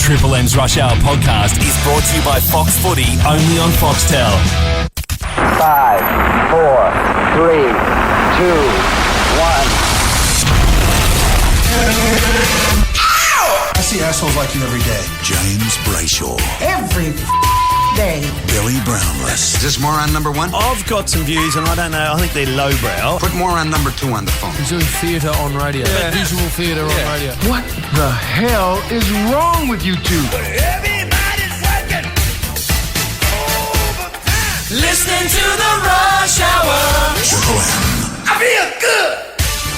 Triple M's Rush Hour podcast is brought to you by Fox Footy, only on Foxtel. 5, 4, 3, 2, 1. I see assholes like you every day. James Brayshaw. Every day. Billy Brownless. Is this moron number one? I've got some views, and I don't know. I think they're lowbrow. Put moron number 2 on the phone. He's doing theatre on radio. Yeah. Visual theatre on radio. What the hell is wrong with you two? Everybody's working overtime. Listening to the Rush Hour. Triple M. I feel good.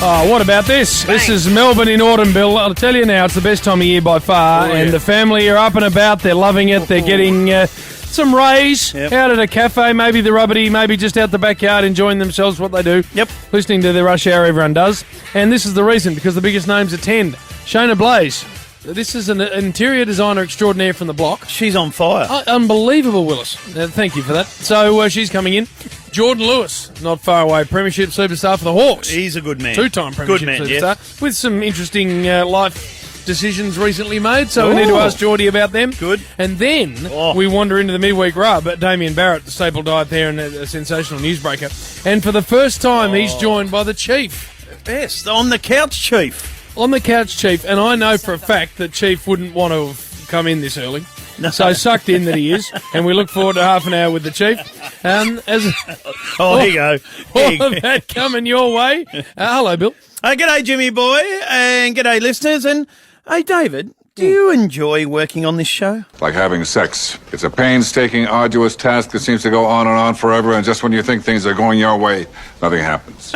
Oh, what about this? Bang. This is Melbourne in autumn, Bill. I'll tell you now, it's the best time of year by far, and the family are up and about. They're loving it. They're getting some rays out at a cafe, maybe the Rubbity, maybe just out the backyard enjoying themselves, what they do. Yep. Listening to the Rush Hour everyone does. And this is the reason, because the biggest names attend. Shona Blaze. This is an interior designer extraordinaire from the block. She's on fire. Unbelievable, Willis. Thank you for that. So she's coming in. Jordan Lewis, not far away, premiership superstar for the Hawks. He's a good man. Two-time premiership superstar. Yeah. With some interesting life decisions recently made, so we need to ask Geordie about them. Good. And then we wander into the midweek rub at Damien Barrett, the staple diet there and a sensational newsbreaker. And for the first time, he's joined by the Chief. Best. On the couch, Chief. On the couch, Chief. And I know for a fact that Chief wouldn't want to have come in this early. No. So sucked in that he is, and we look forward to half an hour with the Chief. Here you go. All of that coming your way. Hello, Bill. G'day, Jimmy boy, and g'day, listeners. And hey, David, do you enjoy working on this show? Like having sex. It's a painstaking, arduous task that seems to go on and on forever, and just when you think things are going your way, nothing happens.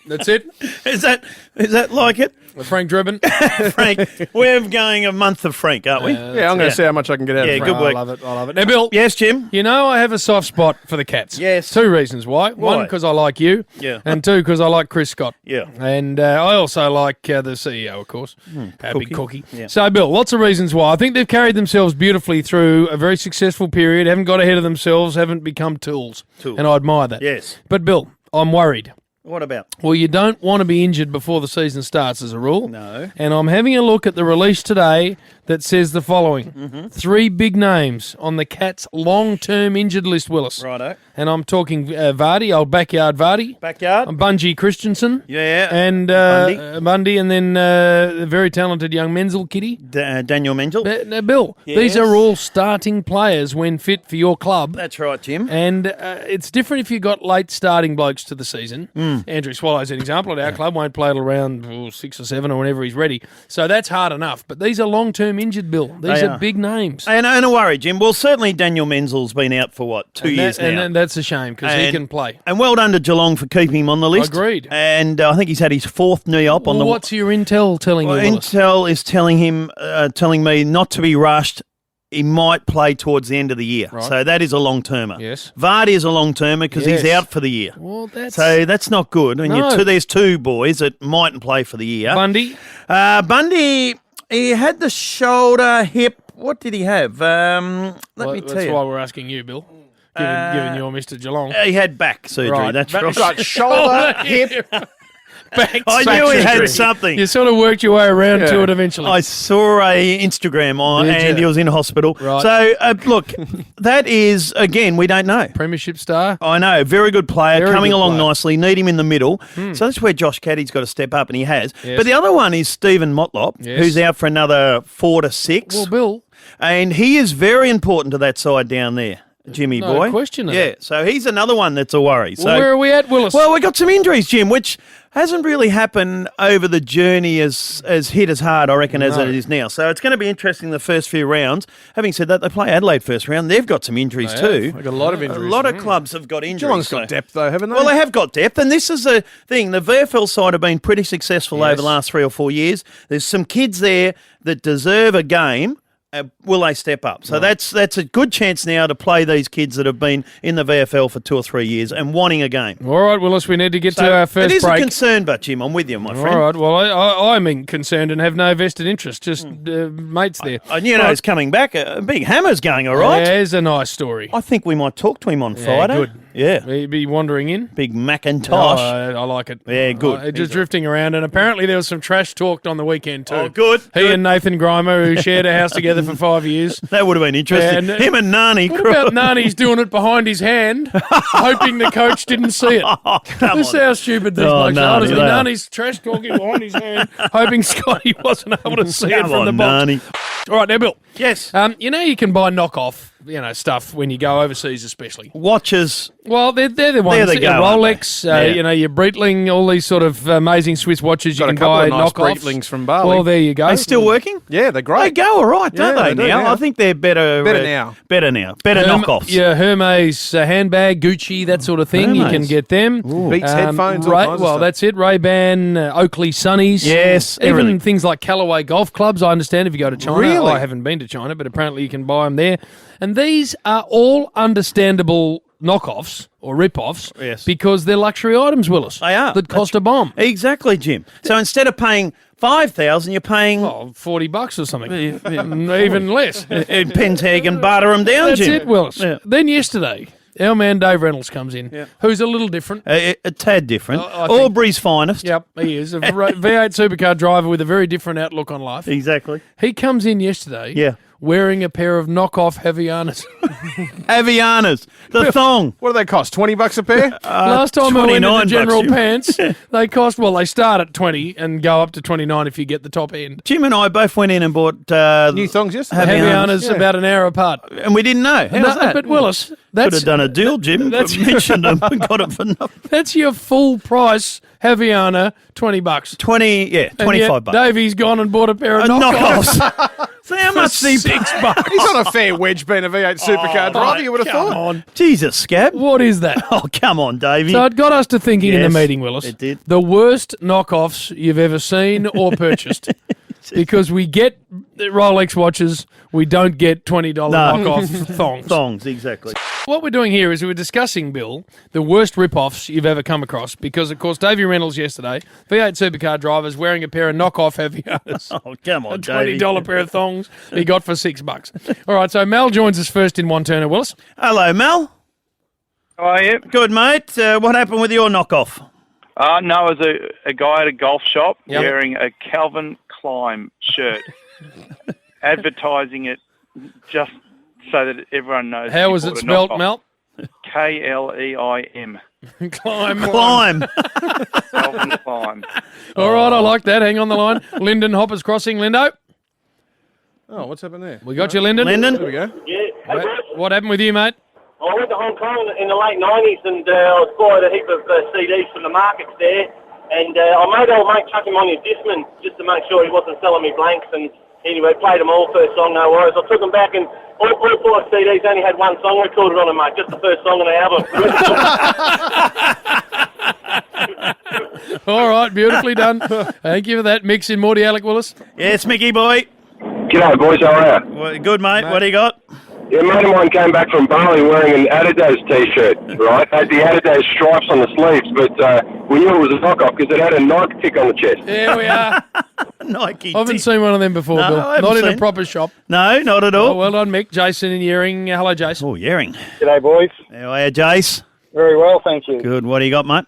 That's it? Is that like it? Frank Drebin. Frank, we're going a month of Frank, aren't we? Yeah, I'm going to see how much I can get out of Frank. Good work. I love it. Now, Bill. Yes, Jim? You know I have a soft spot for the Cats. Yes. 2 reasons why. One, because I like you. Yeah. And 2, because I like Chris Scott. Yeah. And I also like the CEO, of course. Big Cookie. Yeah. So, Bill, lots of reasons why. I think they've carried themselves beautifully through a very successful period, haven't got ahead of themselves, haven't become tools. And I admire that. Yes. But, Bill, I'm worried. What about? Well, you don't want to be injured before the season starts as a rule. No. And I'm having a look at the release today that says the following. 3 big names on the Cats' long-term injured list, Willis. Righto. And I'm talking Vardy, old backyard Vardy. Backyard. Bungie Christensen. Yeah. And Bundy, and then the very talented young Menzel Kitty. Daniel Menzel. Now, Bill, these are all starting players when fit for your club. That's right, Jim. And it's different if you've got late starting blokes to the season. Andrew Swallow's an example at our club, won't play till around 6 or 7 or whenever he's ready. So that's hard enough. But these are long-term injured, Bill. These are big names. And a worry, Jim. Well, certainly Daniel Menzel's been out for, 2 years now. And that's a shame because he can play. And well done to Geelong for keeping him on the list. Agreed. And I think he's had his 4th knee op on the... What's your intel telling you, Willis? Intel is telling me not to be rushed. He might play towards the end of the year. Right. So that is a long-termer. Yes. Vardy is a long-termer because he's out for the year. Well, So that's not good. And No. there's 2 boys that mightn't play for the year. Bundy? Bundy, he had the shoulder, hip. What did he have? Let me tell you. That's why we're asking you, Bill, given you're Mr. Geelong. He had back surgery. Right. That's Back- right. Shoulder, hip. Back I knew he had something. You sort of worked your way around to it eventually. I saw a Instagram and he was in hospital. Right. So, look, that is, again, we don't know. Premiership star. I know, very good player, Very coming good along player. nicely, need him in the middle. So that's where Josh Caddy's got to step up, and he has. Yes. But the other one is Stephen Motlop, Yes. who's out for another 4 to 6. Well, Bill, And he is very important to that side down there, Jimmy no boy. question of Yeah, it. so he's another one that's a worry. So where are we at, Willis? well, we got some injuries, Jim, which hasn't really happened over the journey as hit as hard, I reckon, as it is now. So it's going to be interesting the first few rounds. Having said that, they play Adelaide first round. They've got some injuries too. They've got a lot of A injuries. lot of clubs have got injuries. Geelong's got depth, though, haven't they? Well, they have got depth, and this is the thing. The VFL side have been pretty successful over the last 3 or 4 years. There's some kids there that deserve a game. Will they step up? So that's a good chance now to play these kids that have been in the VFL for 2 or 3 years and wanting a game. All right, Willis, we need to get to our first break. It is break. a concern, but Jim, I'm with you, my friend. All right, well, I'm concerned and have no vested interest, just mates there. He's coming back. Big Hammer's going all right. Yeah, there's a nice story. I think we might talk to him on Friday. Good. Yeah. He'd be wandering in. Big Macintosh. I like it. Yeah, good. Just drifting around, and apparently there was some trash talked on the weekend too. Oh, good. He and Nathan Grimer, who shared a house together for 5 years. That would have been interesting. And, Him and Nani. What about Nani's doing it behind his hand, hoping the coach didn't see it? Oh, come This is on. how stupid these Oh, blokes are. Nani, Honestly, they are. Nani's trash talking behind his hand, hoping Scotty wasn't able to see it Come from the on, box. Nani. All right, now, Bill. Yes. You know you can buy knockoff, stuff when you go overseas, especially. Watches. Well, they're the ones. There they go, Rolex, aren't they? your Breitling, all these sort of amazing Swiss watches Got you a can couple buy of nice knockoffs. Breitlings from Bali. Well, there you go. Are they still working? Yeah, they're great. They go all right, don't Yeah, they, they do now? now. I think they're better. Better now. Better now. Better knockoffs. Yeah, Hermes handbag, Gucci, that sort of thing. You Hermes. can get them. Beats headphones, all kinds of stuff. That's it. Ray-Ban, Oakley Sunnies. Yes, Even everything. things like Callaway golf clubs, I understand, if you go to China. Really? I haven't been to China, but apparently you can buy them there. And these are all understandable knockoffs or rip-offs because they're luxury items, Willis. They are. That cost a bomb. Exactly, Jim. So instead of paying $5,000, you're paying $40 or something. Even less. it depends how you can barter them down, That's Jim. it, Willis. Yeah. Then yesterday, our man Dave Reynolds comes in, who's a little different. A tad different. I think- Aubrey's finest. Yep, he is. A V8 supercar driver with a very different outlook on life. Exactly. He comes in yesterday Yeah. wearing a pair of knockoff Havianas. Avianas. The thong. What do they cost? $20 a pair? Last time I went into $29, general Jim. pants, they cost, they start at 20 and go up to 29 if you get the top end. Jim and I both went in and bought New thongs yesterday. Havianas Yeah. about an hour apart. and we didn't know. How's that? But Willis, Could that's have done a deal, Jim. that's- Mentioned them and got it for nothing. that's your full price Haviana, $20. 20, yeah, And yet $25. Davey's gone and bought a pair of knockoffs. Knockoffs. So how much did he pay? $6. He's on a fair wedge being a V8 supercar driver, you would have Come thought. on. Jesus, Scab. What is that? Oh, come on, Davey. So it got us to thinking in Yes, the meeting, Willis. it did. The worst knockoffs you've ever seen or purchased. Because we get Rolex watches, we don't get $20 knockoff thongs. Thongs, exactly. What we're doing here is we're discussing, Bill, the worst rip-offs you've ever come across. Because, of course, Davey Reynolds yesterday, V8 supercar drivers wearing a pair of knockoff Havianas. Oh, come on, A Davey. $20 pair of thongs he got for $6. All right, so Mel joins us first in one turner, Willis. Hello, Mel. How are you? Good, mate. What happened with your knockoff? No, it was a guy at a golf shop Yep. wearing a Calvin Klein shirt, advertising it just so that everyone knows. How he was bought it a spelt, knockoff. Mel? K-L-E-I-M. Climb. Climb. Calvin Klein. All right, I like that. Hang on the line. Lyndon Hoppers Crossing. Lindo, Oh, what's happened there? we got you, Lyndon. Lyndon? There we go. Yeah. What happened with you, mate? I went to Hong Kong in the late 90s and I was bought a heap of CDs from the markets there. And I made old mate chuck him on his Discman just to make sure he wasn't selling me blanks. And anyway, played them all, first song, no worries. I took them back and all 4 CDs only had one song recorded on them, mate, just the first song on the album. All right, beautifully done. Thank you for that. Mix in Morty Alec Willis. Yes, Mickey boy. G'day, boys. How are you? Well, good, mate. What do you got? Yeah, a mate of mine came back from Bali wearing an Adidas T-shirt, right? Had the Adidas stripes on the sleeves, but we knew it was a knockoff because it had a Nike tick on the chest. There we are. Nike. I haven't seen one of them before, No, Bill. I haven't Not in a seen. proper shop. No, not at all. Oh, well done, Mick. Jason in Yering. Hello, Jason. Oh, Yering. G'day, boys. How are you, Jace? Very well, thank you. Good. What do you got, mate?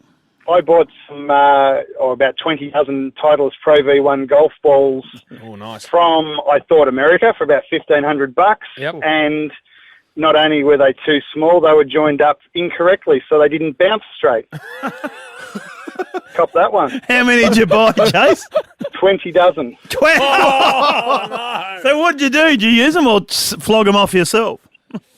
I bought some, about 20,000 Titleist Pro V1 golf balls Oh, nice. from, I thought, America for about $1,500. Yep. And not only were they too small, they were joined up incorrectly, so they didn't bounce straight. Cop that one. How many did you buy, Jace? 20 dozen. 12. Oh, no. So what did you do? Did you use them or flog them off yourself?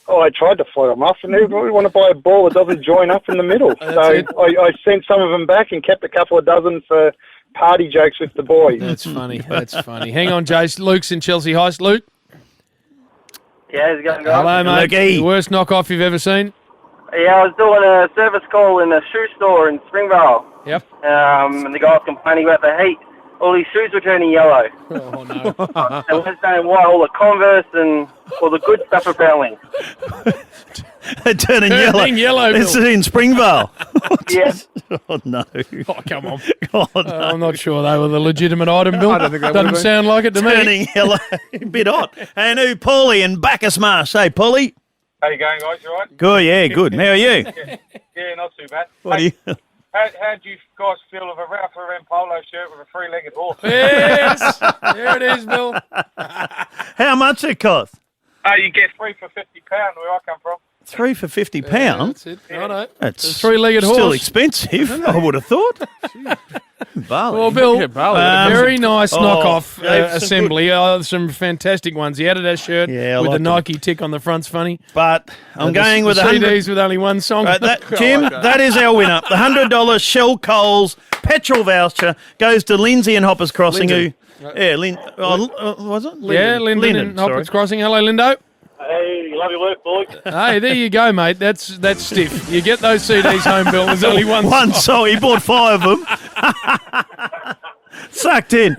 Oh, I tried to flog them off, and who would want to buy a ball that doesn't join up in the middle? So it. I sent some of them back and kept a couple of dozen for party jokes with the boys. That's funny. That's funny. Hang on, Jace. Luke's in Chelsea Heist. Luke. Yeah, how's it going, guys? Hello, mate. Lukey. The worst knockoff you've ever seen? Yeah, I was doing a service call in a shoe store in Springvale, Yep. and the guy was complaining about the heat. All his shoes were turning yellow. Oh, no. They weren't saying why, all the Converse and all the good stuff apparently. Turning Turning yellow, It's Bill. in Springvale. Yeah. Oh, no. Oh, come on. Oh, no. I'm not sure they were the legitimate item, Bill. I don't think they Doesn't would be. sound like it to me. Turning yellow. A bit hot. And who? Paulie and Bacchus Marsh. Hey, Paulie. How you going, guys? You all right? Good, yeah, good. How are you? Yeah, not too bad. What do you? How do you guys feel of a Ralph Lauren polo shirt with a three-legged horse? Yes, there it is, Bill. How much it cost? You get 3 for £50 where I come from. 3 for £50. That's it. Righto. That's a three-legged horse. Still expensive, I would have thought. Barley. Well, Bill, very nice knockoff some assembly. Some fantastic ones. The Adidas shirt with the Nike tick on the front's funny. But I'm going with CDs with only one song. Jim, that is our winner. The $100 Shell Coles petrol voucher goes to Lindsay and Hoppers Crossing. Linden. Was it? Yeah, Lyndon and Hoppers Crossing. Hello, Lindo. Hey, love your work, boys. Hey, there you go, mate. That's stiff. You get those CDs home, Bill. There's only one song. He bought 5 of them. Sucked in.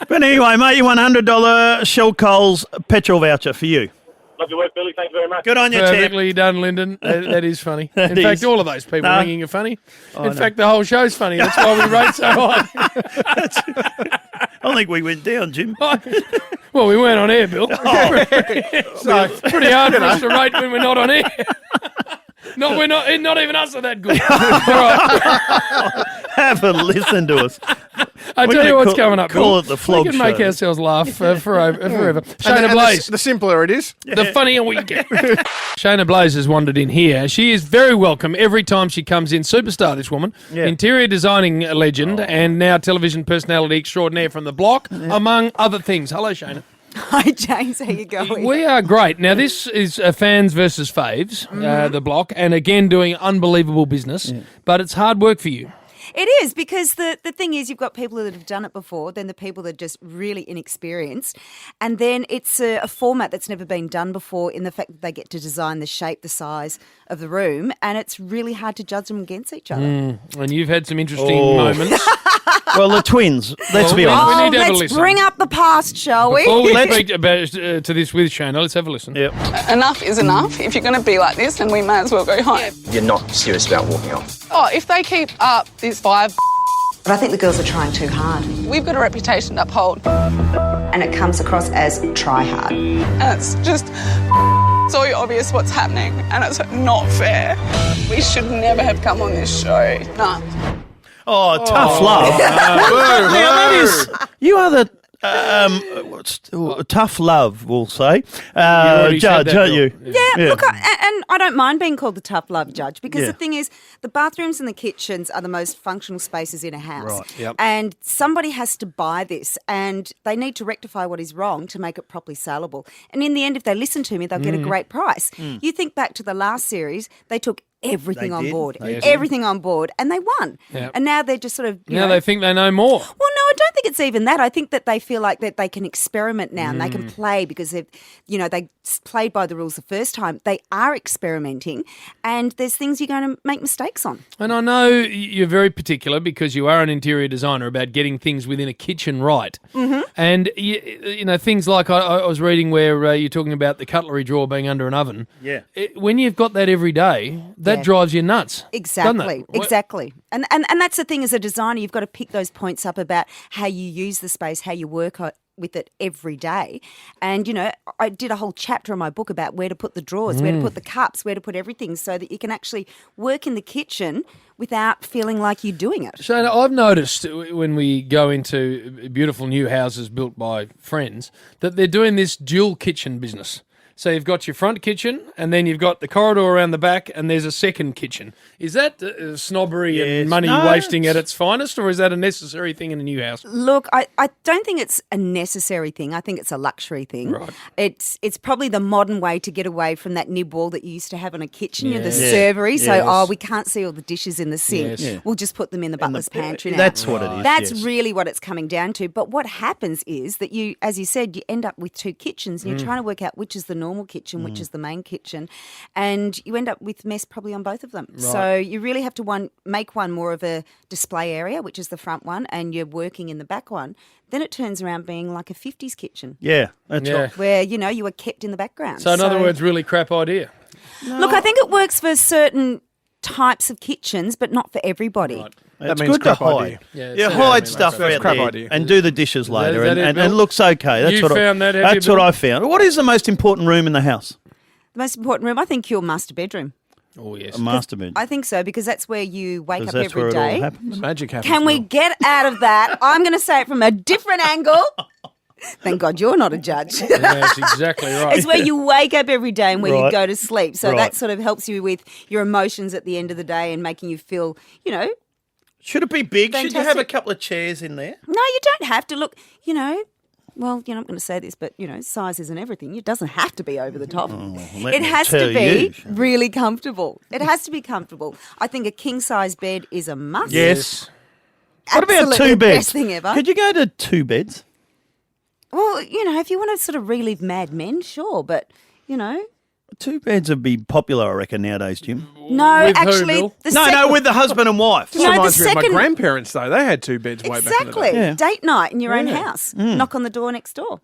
But anyway, mate, you won $100 Shell Coles petrol voucher for you. Love your work, Billy. Thank you very much. Good on you, champ. Perfectly done, Lyndon. That is funny. That In fact, is. all of those people ringing are funny. In know. fact, the whole show's funny. That's why we rate so high. I think we went down, Jim. Well, we weren't on air, Bill. So it's pretty hard for us to rate when we're not on air. Not even us are that good. All right. Have a listen to us. I tell you what's coming up. Call Bill. it the flog We can make show. ourselves laugh forever. Shayna And Blaze. the simpler it is. The funnier we get. Shayna Blaze has wandered in here. She is very welcome every time she comes in. Superstar, this woman. Yeah. Interior designing legend and now television personality extraordinaire from the block, among other things. Hello, Shayna. Hi, James. How you going? We are great. Now, this is fans versus faves, the block, and again doing unbelievable business, but it's hard work for you. It is, because the thing is, you've got people that have done it before, then the people that are just really inexperienced, and then it's a format that's never been done before in the fact that they get to design the shape, the size of the room, and it's really hard to judge them against each other. And you've had some interesting moments. Well, the twins, let's be honest. We need to have a Let's listen. bring up the past, shall we? Before we speak about, to this with Shayna, let's have a listen. Yep. Enough is enough. If you're going to be like this, then we may as well go home. You're not serious about walking off. Oh, if they keep up this vibe, But I think the girls are trying too hard. we've got a reputation to uphold. And it comes across as try hard. And it's just so obvious what's happening, and it's not fair. We should never have come on this show. No. Oh, tough love. Now, that is, you are the tough love, we'll say. already said Judge, that, aren't you? Bill. Yeah, look, and I don't mind being called the tough love judge, because Yeah. the thing is, the bathrooms and the kitchens are the most functional spaces in a house. Right, yep. And somebody has to buy this, and they need to rectify what is wrong to make it properly saleable. And in the end, if they listen to me, they'll get a great price. You think back to the last series, they took everything They on did. board, They did. everything on board, and they won. Yep. And now they're just sort of, you Now know, they think they know more. well, no, I don't think it's even that. I think that they feel like that they can experiment now and they can play because they've, they played by the rules the first time. They are experimenting, and there's things you're going to make mistakes on. And I know you're very particular because you are an interior designer about getting things within a kitchen right. Mm-hmm. And, things like I was reading where you're talking about the cutlery drawer being under an oven. Yeah. When you've got that every day, that Yeah. drives you nuts. Exactly, doesn't it? exactly. And that's the thing as a designer, you've got to pick those points up about how you use the space, how you work with it every day. And, I did a whole chapter in my book about where to put the drawers, where to put the cups, where to put everything so that you can actually work in the kitchen without feeling like you're doing it. Shayna, I've noticed when we go into beautiful new houses built by friends that they're doing this dual kitchen business. So you've got your front kitchen, and then you've got the corridor around the back, and there's a second kitchen. Is that snobbery and money wasting at its finest, or is that a necessary thing in a new house? Look, I don't think it's a necessary thing. I think it's a luxury thing. Right. It's probably the modern way to get away from that nib wall that you used to have in a kitchen, the Yes. servery. So, Yes. we can't see all the dishes in the sink. Yes. Yeah. We'll just put them in the butler's pantry now. That's what it is. That's yes. really what it's coming down to. But what happens is that you, as you said, you end up with two kitchens and you're trying to work out which is the normal kitchen, which is the main kitchen, and you end up with mess probably on both of them. Right. So you really have to make one more of a display area, which is the front one, and you're working in the back one. Then it turns around being like a 50s kitchen. Yeah, that's Yeah. right. Where, you are kept in the background. So in other words, really crap idea. Look, I think it works for certain types of kitchens, but not for everybody. Right. It's means good to crap idea. hide. Yeah, Yeah, so- hide That's stuff a out crap there idea. and do the dishes later, that it, and Bill? it looks okay. That's You what found that, have That's you, what Bill? I found. What is the most important room in the house? The most important room, I think your master bedroom. Oh, yes. A master bed. I think so because that's where you wake up That's where every it all day. happens. The magic happens. Can we Mel. get out of that? I'm going to say it from a different angle. Thank God you're not a judge. That's exactly right. It's where you wake up every day and where you Right. go to sleep. So Right. that sort of helps you with your emotions at the end of the day and making you feel, Should it be big? Should you have a Fantastic. couple of chairs in there? no, you don't have to look, well, I'm going to say this, but, size isn't everything. It doesn't have to be over the top. let It me has tell to be you. really comfortable. It has to be comfortable. I think a king-size bed is a must. Yes. What about Absolutely two beds? best thing ever. Could you go to 2 beds? Well, if you want to sort of relive Mad Men, sure, but, 2 beds would be popular, I reckon, nowadays, Jim. no, With who, actually, Bill? No, with the husband and wife. No, the Reminds me of my second- grandparents, though. They had 2 beds way back in the Exactly. day. Yeah. Date night in your own Yeah. house. Knock on the door next door.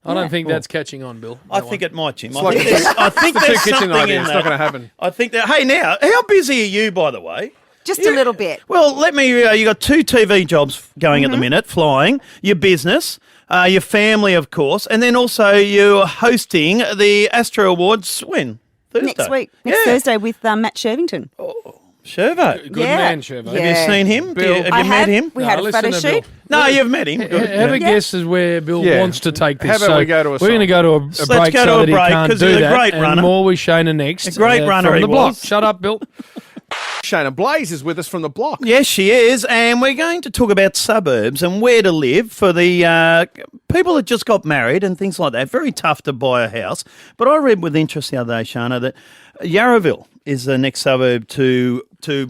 I don't think that's catching on, Bill. I think it might, Jim. like I think the there's two kitchen something idea. in It's that. not going to happen. I think that. Hey, now, how busy are you, by the way? Just a little bit. Well, let me. You got 2 TV jobs going Mm-hmm. at the minute, flying. Your business, your family, of course, and then also you're hosting the Astro Awards. When? Thursday. Next week. Next Thursday with Matt Shervington. Shervo. Good Yeah. man, Shervo. Yeah. Have you seen him? Bill. Have I you met him? We had a listen photo to shoot. Bill. No, you've met him. Good. Have a Yeah. guess as where Bill Yeah. wants to take this. How about so we go to a we're going to song? go to a Let's break go to so a that he break, can't 'cause do he's a that. great and runner. more with Shayna next. A great runner from he the block. was. Shut up, Bill. Shayna Blaze is with us from the block. Yes, she is, and we're going to talk about suburbs and where to live for the people that just got married and things like that. Very tough to buy a house, but I read with interest the other day, Shana, that Yarraville is the next suburb to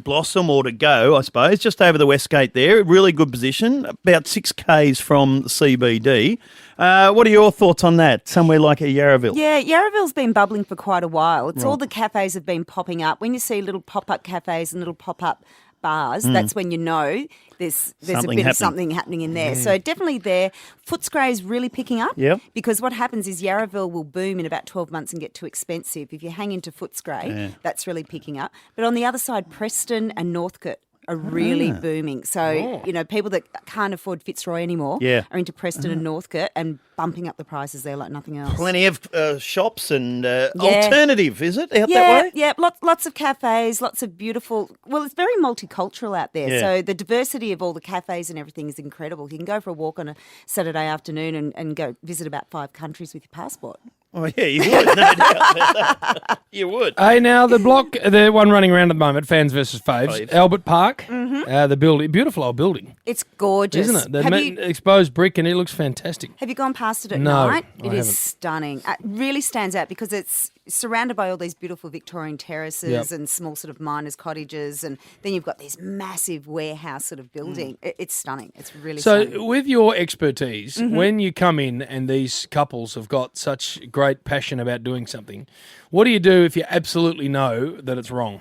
blossom or to go, I suppose, just over the West Gate there. Really good position, about 6 k's from the CBD. What are your thoughts on that, somewhere like a Yarraville? Yeah, Yarraville's been bubbling for quite a while. It's all the cafes have been popping up. When you see little pop-up cafes and little pop-up bars, that's when you know there's Something a bit of happening. something happening in there. So definitely there. Footscray is really picking up. Yep. Because what happens is Yarraville will boom in about 12 months and get too expensive. If you hang into Footscray, that's really picking up. But on the other side, Preston and Northcote are really booming. So, people that can't afford Fitzroy anymore are into Preston and Northcote and bumping up the prices there like nothing else. Plenty of shops and alternative, is it, out that way? Yeah, lots of cafes, lots of beautiful. Well, it's very multicultural out there. Yeah. So the diversity of all the cafes and everything is incredible. You can go for a walk on a Saturday afternoon and go visit about 5 countries with your passport. Oh, yeah, you would, no doubt about that. You would. Hey, now the block, the one running around at the moment, fans versus faves, Faves. Albert Park, the building, beautiful old building, It's gorgeous. isn't it? The Have you, exposed brick and it looks fantastic. have you gone past it at No, night? I It is haven't. stunning. It really stands out because it's surrounded by all these beautiful Victorian terraces Yep. and small sort of miners' cottages, and then you've got this massive warehouse sort of building. It's stunning. It's really So, stunning. with your expertise, when you come in and these couples have got such great passion about doing something, what do you do if you absolutely know that it's wrong?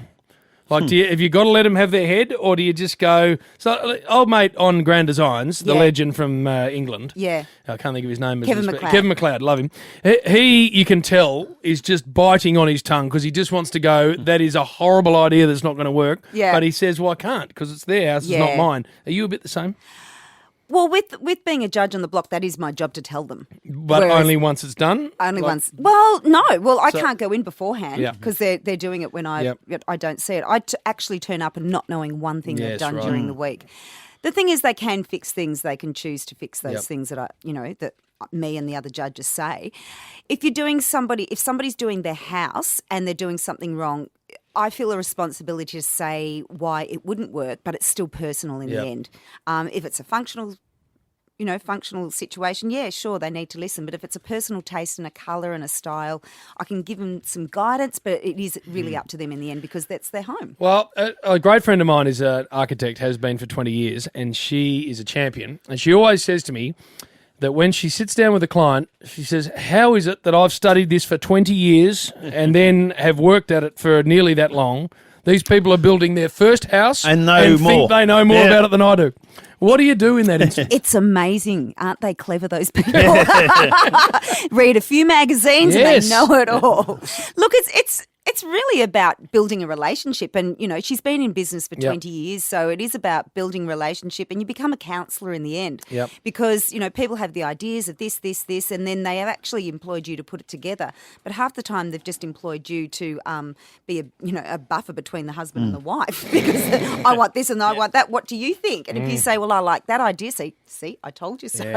Like, have you got to let them have their head, or do you just go? So, old mate on Grand Designs, the Yeah. legend from England. Yeah. I can't think of his name. Kevin but McLeod. Kevin McLeod, love him. He, you can tell, is just biting on his tongue because he just wants to go, that is a horrible idea that's not going to work. Yeah. But he says, well, I can't because it's their house, it's not Yeah. mine. Are you a bit the same? Well, with being a judge on the block, that is my job to tell them. But Whereas- only once it's done? Only Like- once. Well, no. Well, I So- can't go in beforehand Yeah. because they're doing it when I don't see it. I actually turn up and not knowing one thing they've Yes, done right. during the week. The thing is, they can fix things. They can choose to fix those Yep. things that that me and the other judges say. If somebody's doing their house and they're doing something wrong, I feel a responsibility to say why it wouldn't work, but it's still personal in Yep. the end. If it's a functional situation, yeah, sure, they need to listen. But if it's a personal taste and a colour and a style, I can give them some guidance, but it is really up to them in the end because that's their home. Well, a great friend of mine is an architect, has been for 20 years, and she is a champion. And she always says to me that when she sits down with a client, she says, how is it that I've studied this for 20 years and then have worked at it for nearly that long? These people are building their first house And know more. think they know more Yeah. about it than I do. What do you do in that instance? It's amazing. Aren't they clever, those people? Read a few magazines Yes. and they know it all. Look, It's really about building a relationship. And, you know, she's been in business for 20 years, so it is about building relationship. And you become a counsellor in the end. Yep. Because, you know, people have the ideas of this, and then they have actually employed you to put it together. But half the time they've just employed you to be a buffer between the husband and the wife. Because I want this and I want that. What do you think? And if you say, well, I like that idea, see, I told you so. Yeah,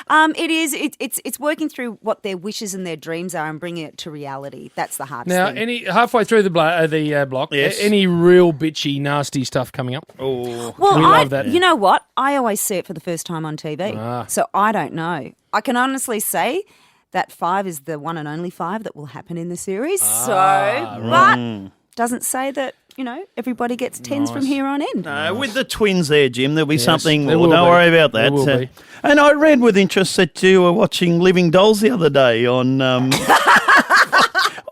right. It's working through what their wishes and their dreams are and bringing it to reality. That's the hardest Now, thing. halfway through the block, Yes. any real bitchy, nasty stuff coming up? Oh, Well, we love that. You know what? I always see it for the first time on TV. So I don't know. I can honestly say that 5 is the one and only 5 that will happen in the series. But doesn't say that, you know, everybody gets 10s from here on in. No, with the twins there, Jim, there'll be something there more. will Don't be. worry about that. There will be. And I read with interest that you were watching Living Dolls the other day on...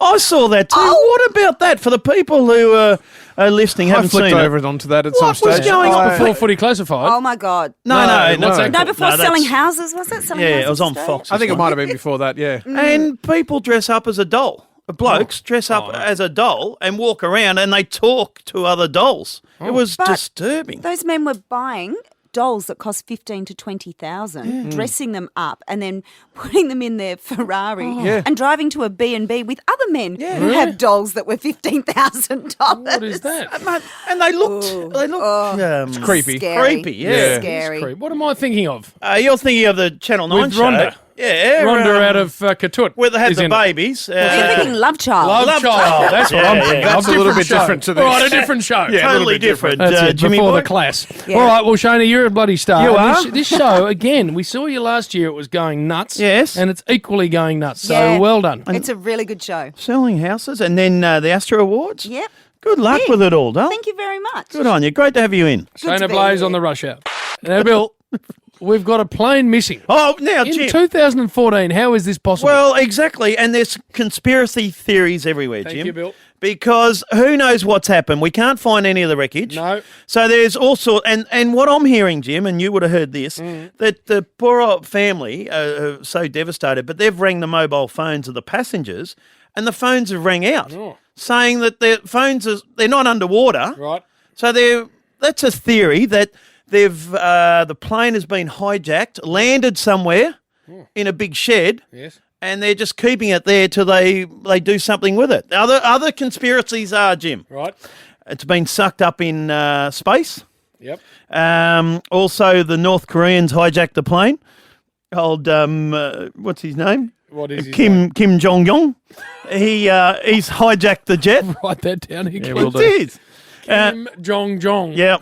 I saw that too. What about that for the people who are listening, I haven't flicked seen over it? onto that at What some was stage. going on Before Footy Classified? Oh, my God. No, what's that No, called? before No, Selling that's- Houses, was it? Selling Yeah, Houses it was on Australia? Fox. I think it might have been before that, yeah. And people dress up as a doll. Blokes dress up as a doll and walk around and they talk to other dolls. It was But disturbing. Those men were buying dolls that cost 15 to 20,000, dressing them up and then putting them in their Ferrari and driving to a B&B with other men who have dolls that were $15,000. What is that? And they looked it's creepy. Scary. Creepy, yeah. Scary. What am I thinking of? You're thinking of the Channel 9 With show. Rhonda. Yeah. Rhonda out of Katut. where they had is the in it. babies. You're thinking Love Child. Love Child. That's what I'm thinking. That's a little bit different to this. All right, a different show. Yeah, a little Totally bit different. That's it, Jimmy before boy? the class. Yeah. All right, well, Shona, you're a bloody star. You And are. This show, again, we saw you last year. It was going nuts. Yes. And it's equally going nuts. So Yeah. well done. It's a really good show. Selling houses and then the Astro Awards. Yep. Good luck Yeah. with it all, Dale. Thank you very much. Good on you. Great to have you in. Good to Shona be Blaze here. on the rush hour. Now, Bill, we've got a plane missing. Oh, now, In Jim. 2014, how is this possible? Well, exactly. And there's conspiracy theories everywhere, Thank Jim. you, Bill. Because who knows what's happened? We can't find any of the wreckage. No. So there's also, and what I'm hearing, Jim, and you would have heard this, that the poor old family are so devastated, but they've rang the mobile phones of the passengers, and the phones have rang out, saying that their phones they're not underwater. Right. So that's a theory that the plane has been hijacked, landed somewhere in a big shed. Yes. And they're just keeping it there till they do something with it. Other conspiracies are, Jim. Right. It's been sucked up in space. Yep. Also, the North Koreans hijacked the plane. Old what's his name? What is his name? Kim Jong Un. He's hijacked the jet. Write that down here. Yeah, we'll do. It is. Kim Jong. Yeah.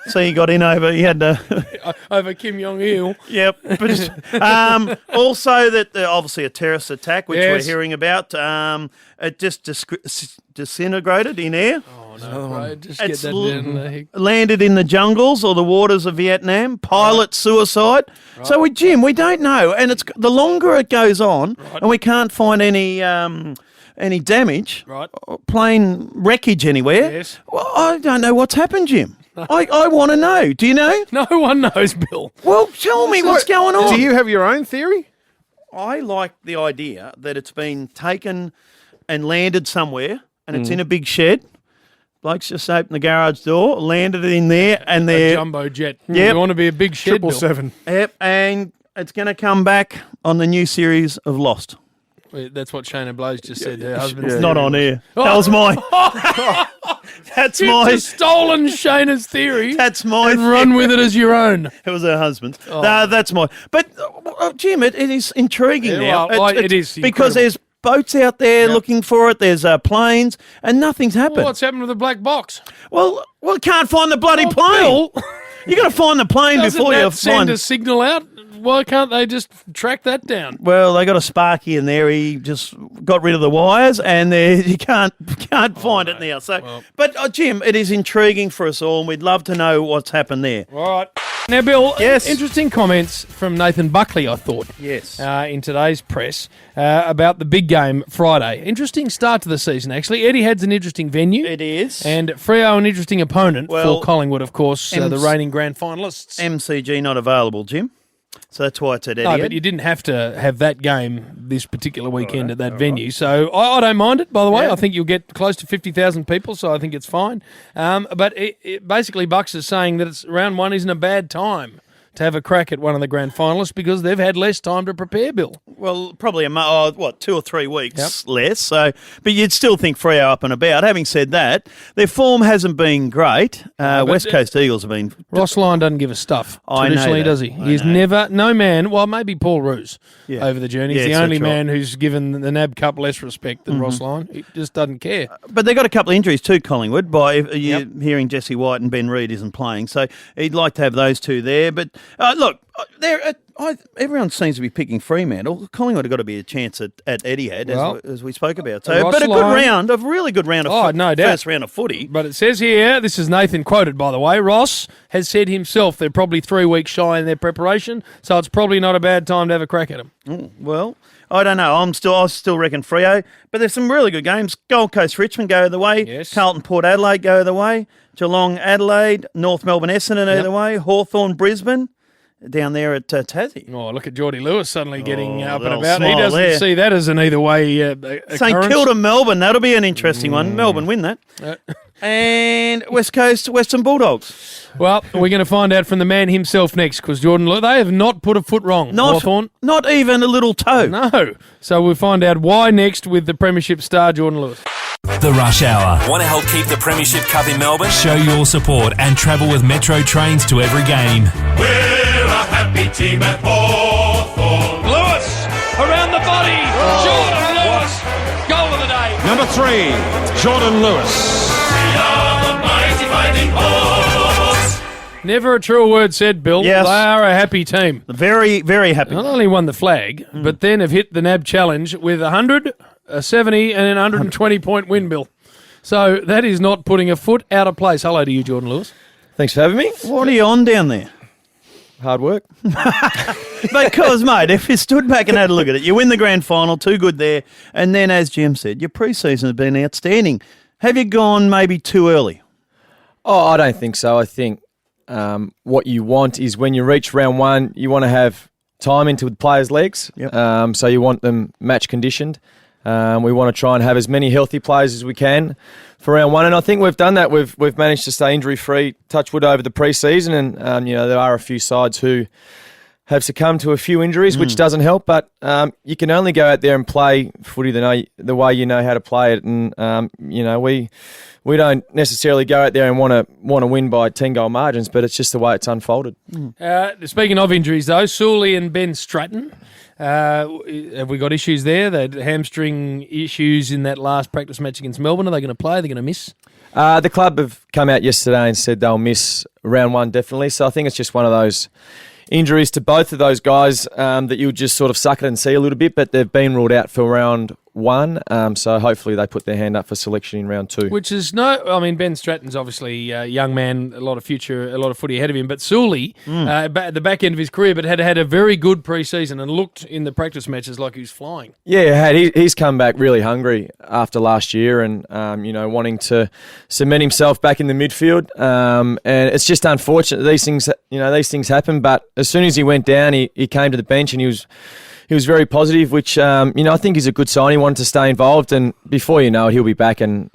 So he got in over. He had to. Over Kim Jong-il. Yep. Also, that obviously a terrorist attack, which Yes. we're hearing about. It just disintegrated in air. Oh, no, bro. Just get It's that down there. Landed in the jungles or the waters of Vietnam. Pilot suicide. So, Jim, we don't know, and it's the longer it goes on, and we can't find any damage, Right. plane wreckage anywhere. Yes. Well, I don't know what's happened, Jim. I want to know. Do you know? No one knows, Bill. Well, tell me what's going on. Do you have your own theory? I like the idea that it's been taken and landed somewhere, and it's in a big shed. Blokes just opened the garage door, landed it in there, and A they're jumbo jet. Yep. You want to be a big shed, Bill. 777. Yep, and it's going to come back on the new series of Lost. Wait, that's what Shona Blaze just said. Her husband's It's not on air. That was mine. That's You've my. just stolen Shona's theory That's my. and run with it as your own. It was her husband. No, that's mine. But Jim, it is intriguing Yeah, now. well, it is because incredible. there's boats out there looking for it. There's planes, and nothing's happened. Well, what's happened to the black box? Well, can't find the bloody Well, plane. Bill, You got to find the plane doesn't before you that send find. a signal out? Why can't they just track that down? Well, they got a Sparky in there. He just got rid of the wires, and you can't find it now. So, but Jim, it is intriguing for us all, and we'd love to know what's happened there. All right. Now, Bill, Yes. interesting comments from Nathan Buckley, I thought. Yes. In today's press about the big game Friday. Interesting start to the season, actually. Etihad's an interesting venue. It is. And Freo an interesting opponent Well, for Collingwood, of course, the reigning grand finalists. MCG not available, Jim. So that's why it's at No, Etihad. but you didn't have to have that game this particular weekend at that venue. So I don't mind it, by the way. I think you'll get close to 50,000 people, so I think it's fine. But basically, Bucks is saying that round one isn't a bad time to have a crack at one of the grand finalists because they've had less time to prepare, Bill. Well, probably 2 or 3 weeks less. So, but you'd still think Freo up and about. Having said that, their form hasn't been great. West Coast Eagles have been. Ross Lyon doesn't give a stuff traditionally, I know does he? He's never no man. Well, maybe Paul Roos over the journey. He's the only man who's given the NAB Cup less respect than Ross Lyon. He just doesn't care. But they got a couple of injuries too, Collingwood. By hearing Jesse White and Ben Reid isn't playing, so he'd like to have those two there. But look, everyone seems to be picking Fremantle. Collingwood have got to be a chance at Etihad, as we spoke about. So, but a really good round of no doubt. First round of footy. But it says here, this is Nathan quoted, by the way, Ross has said himself they're probably 3 weeks shy in their preparation, so it's probably not a bad time to have a crack at them. Well, I don't know. I still reckon Freo, but there's some really good games. Gold Coast Richmond go the way. Yes. Carlton Port Adelaide go the way. Geelong Adelaide. North Melbourne Essendon either way. Hawthorn Brisbane down there at Tassie. Oh, look at Geordie Lewis suddenly getting up and about. He doesn't see that as an either way St Kilda Melbourne. That'll be an interesting one. Melbourne win that. And West Coast Western Bulldogs. Well, we're going to find out from the man himself next because Jordan, they have not put a foot wrong. Hawthorn. Not even a little toe. No. So we'll find out why next with the Premiership star Jordan Lewis. The Rush Hour. Want to help keep the Premiership Cup in Melbourne? Show your support and travel with Metro trains to every game. We're a happy team at Hawthorn. Lewis around the body. Jordan Lewis. Goal of the day. Number 3, Jordan Lewis. We are the mighty fighting Hawks. Never a truer word said, Bill. Yes. They are a happy team. Very, very happy. Not only won the flag, but then have hit the NAB challenge with 100, a 70 and an 120-point win, Bill. So that is not putting a foot out of place. Hello to you, Jordan Lewis. Thanks for having me. What are you on down there? Hard work. Because, mate, if you stood back and had a look at it, you win the grand final, too good there, and then, as Jim said, your pre-season has been outstanding. Have you gone maybe too early? Oh, I don't think so. I think what you want is when you reach round one, you want to have time into the players' legs. Yep. So you want them match conditioned. We want to try and have as many healthy players as we can for round one, and I think we've done that. We've managed to stay injury-free, touch wood, over the pre-season, and there are a few sides who have succumbed to a few injuries, which doesn't help, but you can only go out there and play footy the way you know how to play it, and we don't necessarily go out there and want to win by 10-goal margins, but it's just the way it's unfolded. Speaking of injuries, though, Sully and Ben Stratton, have we got issues there? They had hamstring issues in that last practice match against Melbourne. Are they going to play? Are they going to miss? The club have come out yesterday and said they'll miss round one, definitely. So I think it's just one of those injuries to both of those guys that you'll just sort of suck it and see a little bit, but they've been ruled out for round one, so hopefully they put their hand up for selection in round two. Which is Ben Stratton's obviously a young man, a lot of future, a lot of footy ahead of him, but Sully, at the back end of his career, but had a very good pre-season and looked in the practice matches like he was flying. Yeah, he's come back really hungry after last year and, wanting to cement himself back in the midfield, and it's just unfortunate these things happen, but as soon as he went down, he came to the bench and he was very positive, which, I think is a good sign. He wanted to stay involved, and before you know it, he'll be back and,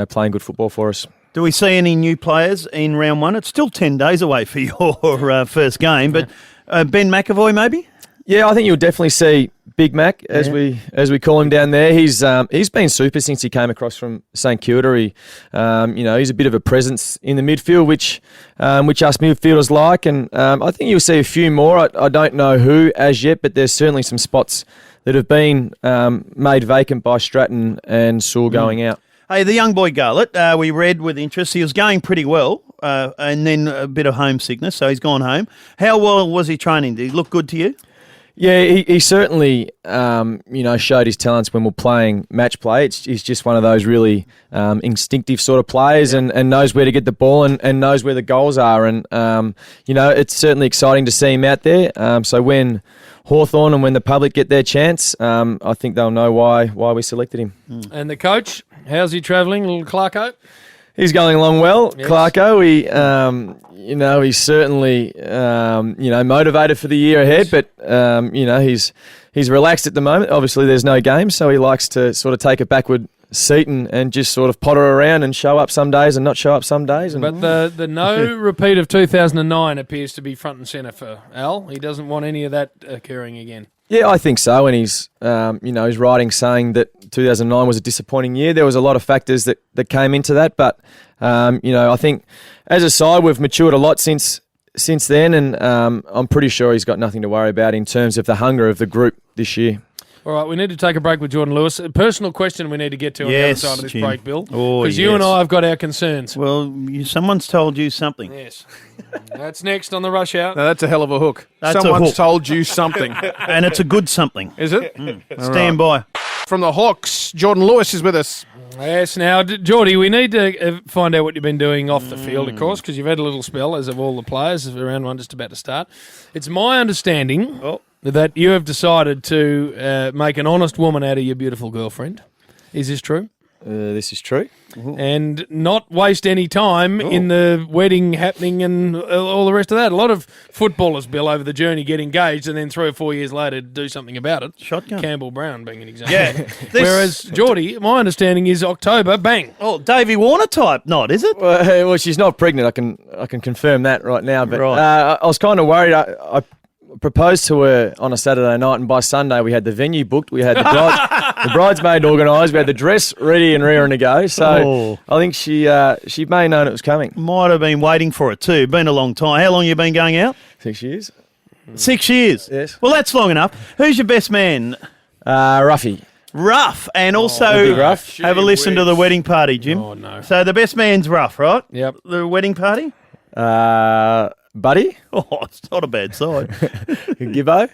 playing good football for us. Do we see any new players in round one? It's still 10 days away for your first game, but Ben McAvoy maybe? Yeah, I think you'll definitely see Big Mac, as we call him down there. He's been super since he came across from St Kilda. He's a bit of a presence in the midfield, which us midfielders like, and I think you'll see a few more. I don't know who as yet, but there's certainly some spots that have been made vacant by Stratton and Saul going out. Hey, the young boy Garlett, we read with interest. He was going pretty well, and then a bit of homesickness, so he's gone home. How well was he training? Did he look good to you? Yeah, he certainly, showed his talents when we're playing match play. He's just one of those really instinctive sort of players and knows where to get the ball and knows where the goals are. And, it's certainly exciting to see him out there. So when Hawthorn and when the public get their chance, I think they'll know why we selected him. And the coach, how's he travelling, little Clarko? He's going along well, yes. Clarko. He's certainly, motivated for the year ahead, but, he's he's relaxed at the moment. Obviously, there's no game, so he likes to sort of take a backward seat and just sort of potter around and show up some days and not show up some days. And But the no repeat of 2009 appears to be front and centre for Al. He doesn't want any of that occurring again. Yeah, I think so. And he's, his writing saying that 2009 was a disappointing year. There was a lot of factors that came into that. But, I think as a side, we've matured a lot since then. And I'm pretty sure he's got nothing to worry about in terms of the hunger of the group this year. All right, we need to take a break with Jordan Lewis. A personal question we need to get to on the other side of this break, Bill. Because you and I have got our concerns. Well, someone's told you something. Yes. That's next on the Rush Hour. Now, that's a hell of a hook. Someone's told you something. And it's a good something. Is it? Stand by. From the Hawks, Jordan Lewis is with us. Yes, now, Geordie, we need to find out what you've been doing off the field, of course, because you've had a little spell, as have all the players, round one just about to start. It's my understanding that you have decided to make an honest woman out of your beautiful girlfriend. Is this true? This is true. And not waste any time in the wedding happening and all the rest of that. A lot of footballers, Bill, over the journey get engaged and then 3 or 4 years later do something about it. Shotgun. Campbell Brown being an example. Yeah. Whereas, Geordie, my understanding is October, bang. Oh, Davey Warner type, not, is it? Well, she's not pregnant. I can confirm that right now. But I was kind of worried. I proposed to her on a Saturday night, and by Sunday we had the venue booked. We had the bridesmaid organised. We had the dress ready and rearing to go. So I think she may have known it was coming. Might have been waiting for it too. Been a long time. How long you been going out? 6 years. 6 years? Yes. Well, that's long enough. Who's your best man? Ruffy. Rough. And also Rough. have a listen to the wedding party, Jim. Oh, no. So the best man's Rough, right? Yep. The wedding party? Buddy? Oh, it's not a bad side. Gibbo?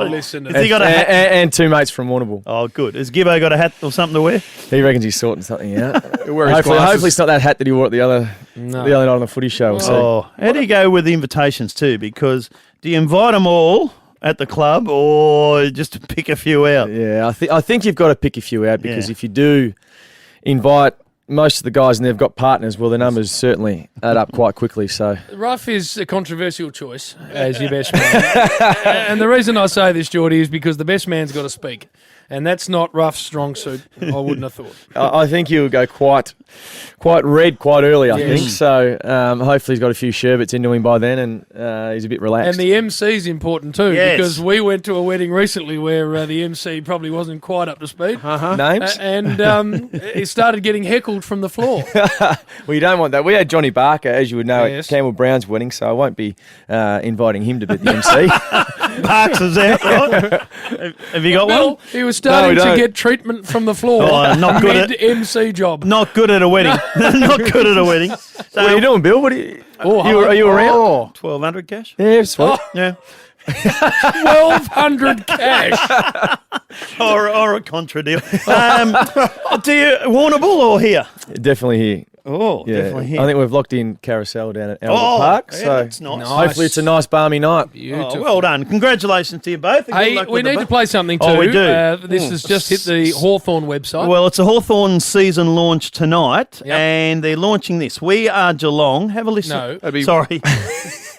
Listen to Has he got a hat? And 2 mates from Warrnambool. Oh, good. Has Gibbo got a hat or something to wear? He reckons he's sorting something out. Hopefully it's not that hat that he wore at the other night on the footy show. Oh, how do you go with the invitations too? Because do you invite them all at the club or just to pick a few out? Yeah, I think you've got to pick a few out because if you do invite most of the guys and they've got partners, well, the numbers certainly add up quite quickly. So Ruff is a controversial choice as your best man. And the reason I say this, Geordie, is because the best man's got to speak. And that's not Ruff's strong suit, I wouldn't have thought. I think he'll go quite red quite early, I think. So hopefully he's got a few sherbets into him by then and he's a bit relaxed. And the MC's important too, because we went to a wedding recently where the MC probably wasn't quite up to speed. Names? And he started getting heckled from the floor. Well, you don't want that. We had Johnny Barker, as you would know, at Campbell Brown's wedding, so I won't be inviting him to be the MC. Parks is out, right? Have you got one? He was starting to get treatment from the floor. Not good at MC job. Not good at a wedding. Not good at a wedding. So, what are you doing, Bill? Are you around? 1,200 cash? Yeah, sweet. Yeah. 1,200 cash. or a contra deal. Do you Warrnambool or here? Definitely here. Oh, definitely here. I think we've locked in Carousel down at Albert Park. Yeah, so that's nice. Hopefully it's a nice balmy night. Oh, well done. Congratulations to you both. Hey, we need to play something too. Oh, we do. This has just hit the Hawthorn website. Well, it's a Hawthorn season launch tonight, and they're launching this. We Are Geelong. Have a listen. No. Sorry.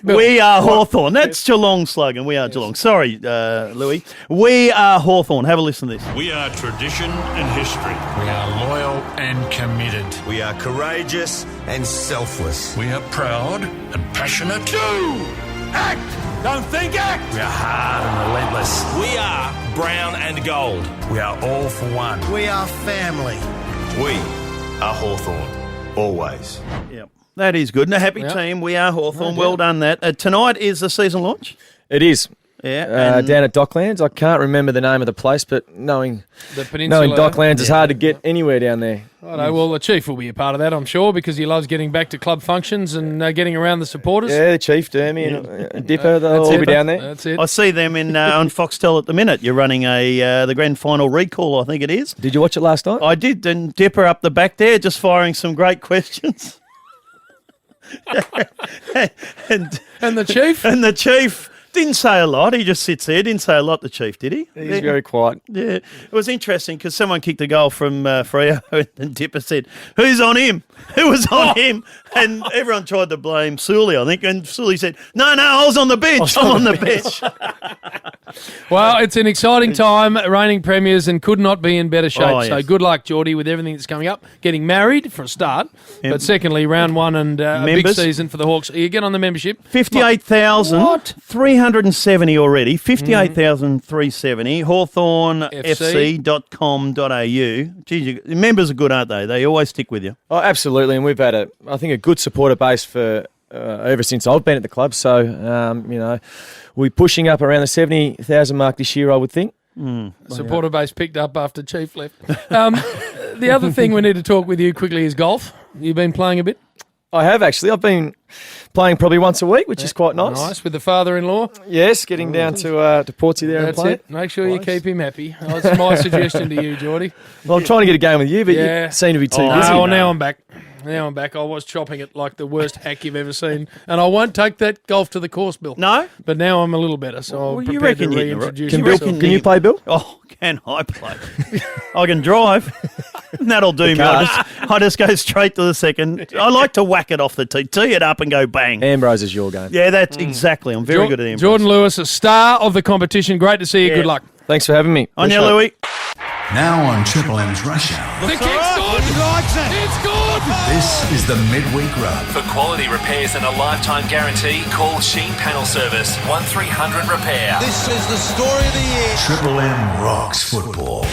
We are Hawthorn. That's Geelong's slogan. We are Geelong. Sorry, Louis. We are Hawthorn. Have a listen to this. We are tradition and history. We are loyal and committed. We are courageous and selfless. We are proud and passionate. Do! Act! Don't think, act! We are hard and relentless. We are brown and gold. We are all for one. We are family. We are Hawthorn. Always. Yep. That is good. And a happy team. We are Hawthorn. Well done that. Tonight is the season launch? It is. Yeah. Down at Docklands. I can't remember the name of the place, but knowing Docklands is hard to get anywhere down there. Righto, well, the Chief will be a part of that, I'm sure, because he loves getting back to club functions and getting around the supporters. Yeah, the Chief, Dermy, and Dipper, they'll all be down there. That's it. I see them on Foxtel at the minute. You're running the grand final recall, I think it is. Did you watch it last night? I did, and Dipper up the back there, just firing some great questions. And the Chief? And the Chief Didn't say a lot. He just sits there. Didn't say a lot, the Chief, did he? He's very quiet. Yeah. It was interesting because someone kicked a goal from Freo and Dipper said, "Who's on him? Who was on him?" And everyone tried to blame Sully, I think. And Sully said, No, I was on the bench. I'm on the bench. Well, it's an exciting time, reigning premiers, and could not be in better shape. Oh, yes. So good luck, Geordie, with everything that's coming up. Getting married for a start, but secondly, round one and a big season for the Hawks. You get on the membership. 58,370 already. 58,370. HawthornFC.com.au. Geez, members are good, aren't they? They always stick with you. Oh, absolutely, and we've had I think a good supporter base for ever since I've been at the club. So we're pushing up around the 70,000 mark this year, I would think. Supporter base picked up after Chief left. The other thing we need to talk with you quickly is golf. You've been playing a bit? I have actually. I've been playing probably once a week, which is quite nice. Nice, with the father-in-law? Yes, getting down to Portsea there and play. It. Make sure you keep him happy. That's my suggestion to you, Geordie. Well, I'm trying to get a game with you, but you seem to be too busy. Well, now I'm back. I was chopping it like the worst hack you've ever seen. And I won't take that golf to the course, Bill. No? But now I'm a little better, so I'm prepared to reintroduce myself. Can you play, Bill? Oh, can I play? I can drive. That'll do me. I just go straight to the second. I like to whack it off the tee. Tee it up and go bang. Ambrose is your game. Yeah, that's exactly. I'm very good at Ambrose. Jordan Lewis, a star of the competition. Great to see you. Good luck. Thanks for having me. On you, Louis. Now on Triple M's Rush Hour. The kick's good. It's good. This is the midweek rub. For quality repairs and a lifetime guarantee, call Sheen Panel Service 1300 Repair. This is the story of the year. Triple M rocks football.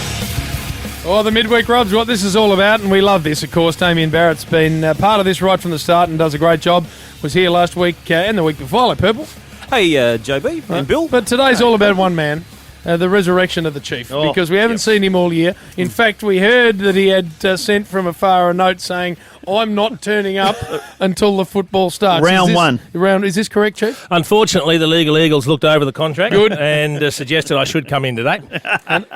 Oh, the midweek rub's what this is all about, and we love this, of course. Damien Barrett's been part of this right from the start and does a great job. Was here last week and the week before. Hello, Purple. Hey, JB and Bill. But today's all about one man. The resurrection of the Chief, because we haven't seen him all year. In fact, we heard that he had sent from afar a note saying, "I'm not turning up until the football starts." Round one. Is this correct, Chief? Unfortunately, the Legal Eagles looked over the contract Good. and suggested I should come in today. And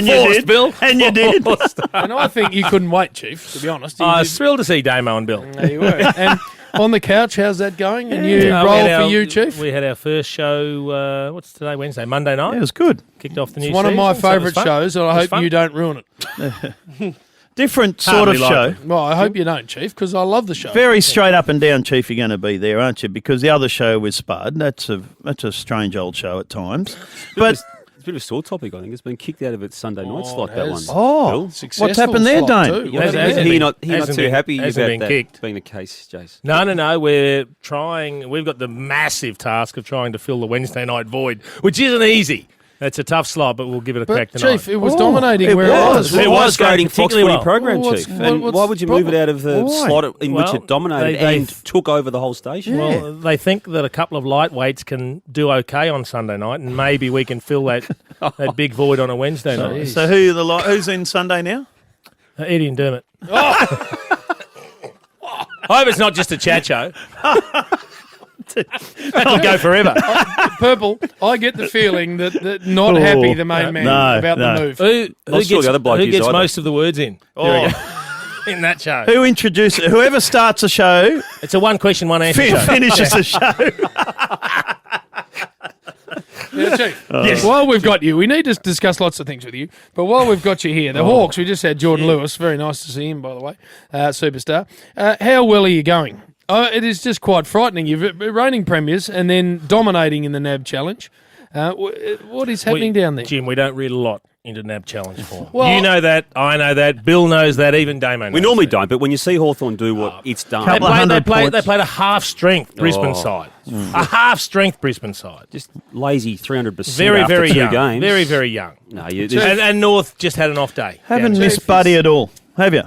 you did, Bill. And you did. And I think you couldn't wait, Chief, to be honest. I was thrilled to see Damo and Bill. There you were. And on the couch, how's that going? A new role for you, Chief? We had our first show, what's today, Wednesday? Monday night. Yeah, it was good. Kicked off the new It's one season. of my So it was favourite fun. shows, and I hope you don't ruin it. Different sort of show. Well, I hope you don't, Chief, because I love the show. Very straight up and down, Chief, you're going to be there, aren't you? Because the other show was Spud. That's a strange old show at times. But it's a bit of a sore topic, I think. It's been kicked out of its Sunday night slot, it that has. one. Oh, what's happened there, Dane? He not too happy about been that kicked. being the case, Jace. No. We're trying. We've got the massive task of trying to fill the Wednesday night void, which isn't easy. It's a tough slot, but we'll give it a crack tonight. Chief, it was dominating where it was. It was going going Fox particularly Footy well. program, Chief. And why would you move it out of the slot in which it dominated and took over the whole station? Well, they think that a couple of lightweights can do okay on Sunday night, and maybe we can fill that big void on a Wednesday night. So who's in Sunday now? Eddie and Dermot. I hope it's not just a chat show. That'll go forever. Purple, I get the feeling that not happy the main man about the move. Who gets most of the words in? In that show. Who introduces it? Whoever starts a show. It's a one question, one answer show. Finishes the show. Yeah, Chief. Yes. While we've got you, we need to discuss lots of things with you. But while we've got you here, the Hawks, we just had Jordan Lewis. Very nice to see him, by the way. Superstar. How well are you going? It is just quite frightening. You're reigning premiers and then dominating in the NAB Challenge. What is happening down there? Jim, we don't read a lot into NAB Challenge form. Well, you know that, I know that, Bill knows that, even Damo knows We normally that. don't, but when you see Hawthorn do what it's done... They played a half-strength Brisbane side. A half-strength Brisbane side. Just lazy 300% Very, after very two young. games. Very, very young. No, and North just had an off day. Haven't missed Buddy at all, have you?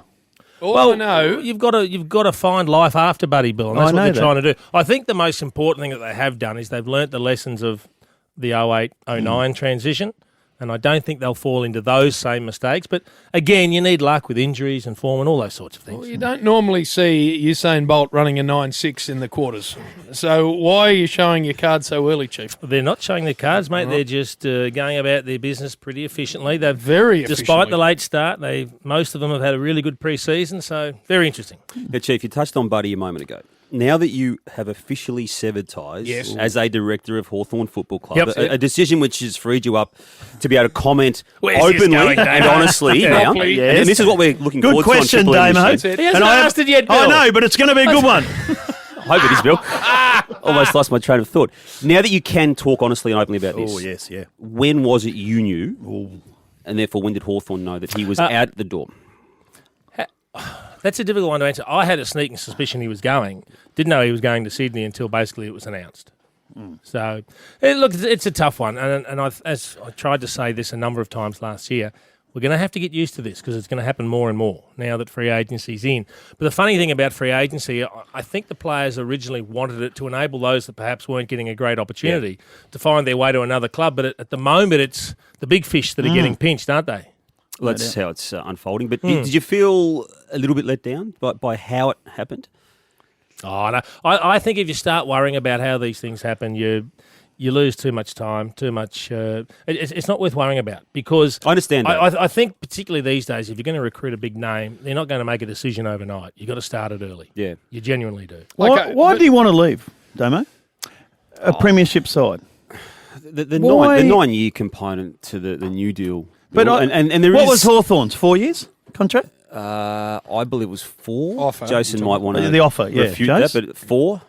I know. You've got to find life after Buddy, Bill, and that's what they're trying to do. I think the most important thing that they have done is they've learnt the lessons of the 08-09 transition, and I don't think they'll fall into those same mistakes. But again, you need luck with injuries and form and all those sorts of things. Well, you don't normally see Usain Bolt running a 9.6 in the quarters. So why are you showing your cards so early, Chief? They're not showing their cards, mate. They're just going about their business pretty efficiently. They're very efficiently. Despite the late start, most of them have had a really good pre-season, so very interesting. Yeah, Chief, you touched on Buddy a moment ago. now that you have officially severed ties as a director of Hawthorn Football Club, Yep. a decision which has freed you up to be able to comment Where's this openly going, and Damo? honestly now. Yes. And this is what we're looking Good forward question, to on Triple M Damo. this year. He hasn't asked it yet, Bill. I know, but it's going to be a good one. I hope it is, Bill. Almost lost my train of thought. Now that you can talk honestly and openly about this, Oh, yes, yeah. when was it you knew, and therefore when did Hawthorn know that he was out the door? That's a difficult one to answer. I had a sneaking suspicion he was going. Didn't know he was going to Sydney until basically it was announced. So, look, it's a tough one. And as I tried to say this a number of times last year, we're going to have to get used to this because it's going to happen more and more now that free agency's in. But the funny thing about free agency, I think the players originally wanted it to enable those that perhaps weren't getting a great opportunity to find their way to another club. But at the moment, it's the big fish that are getting pinched, aren't they? Well, that's how it's unfolding. But did you feel a little bit let down by how it happened? Oh, no. I think if you start worrying about how these things happen, you lose too much time, too much. It's not worth worrying about because I understand that. I think particularly these days, if you're going to recruit a big name, they're not going to make a decision overnight. You've got to start it early. Yeah. You genuinely do. Why do you want to leave, Damo? A premiership side. The 9-year component to the new deal. But and there what was Hawthorn's 4 years contract? I believe it was 4. Offer. Jason might want to The offer, refute Jace? that, but 4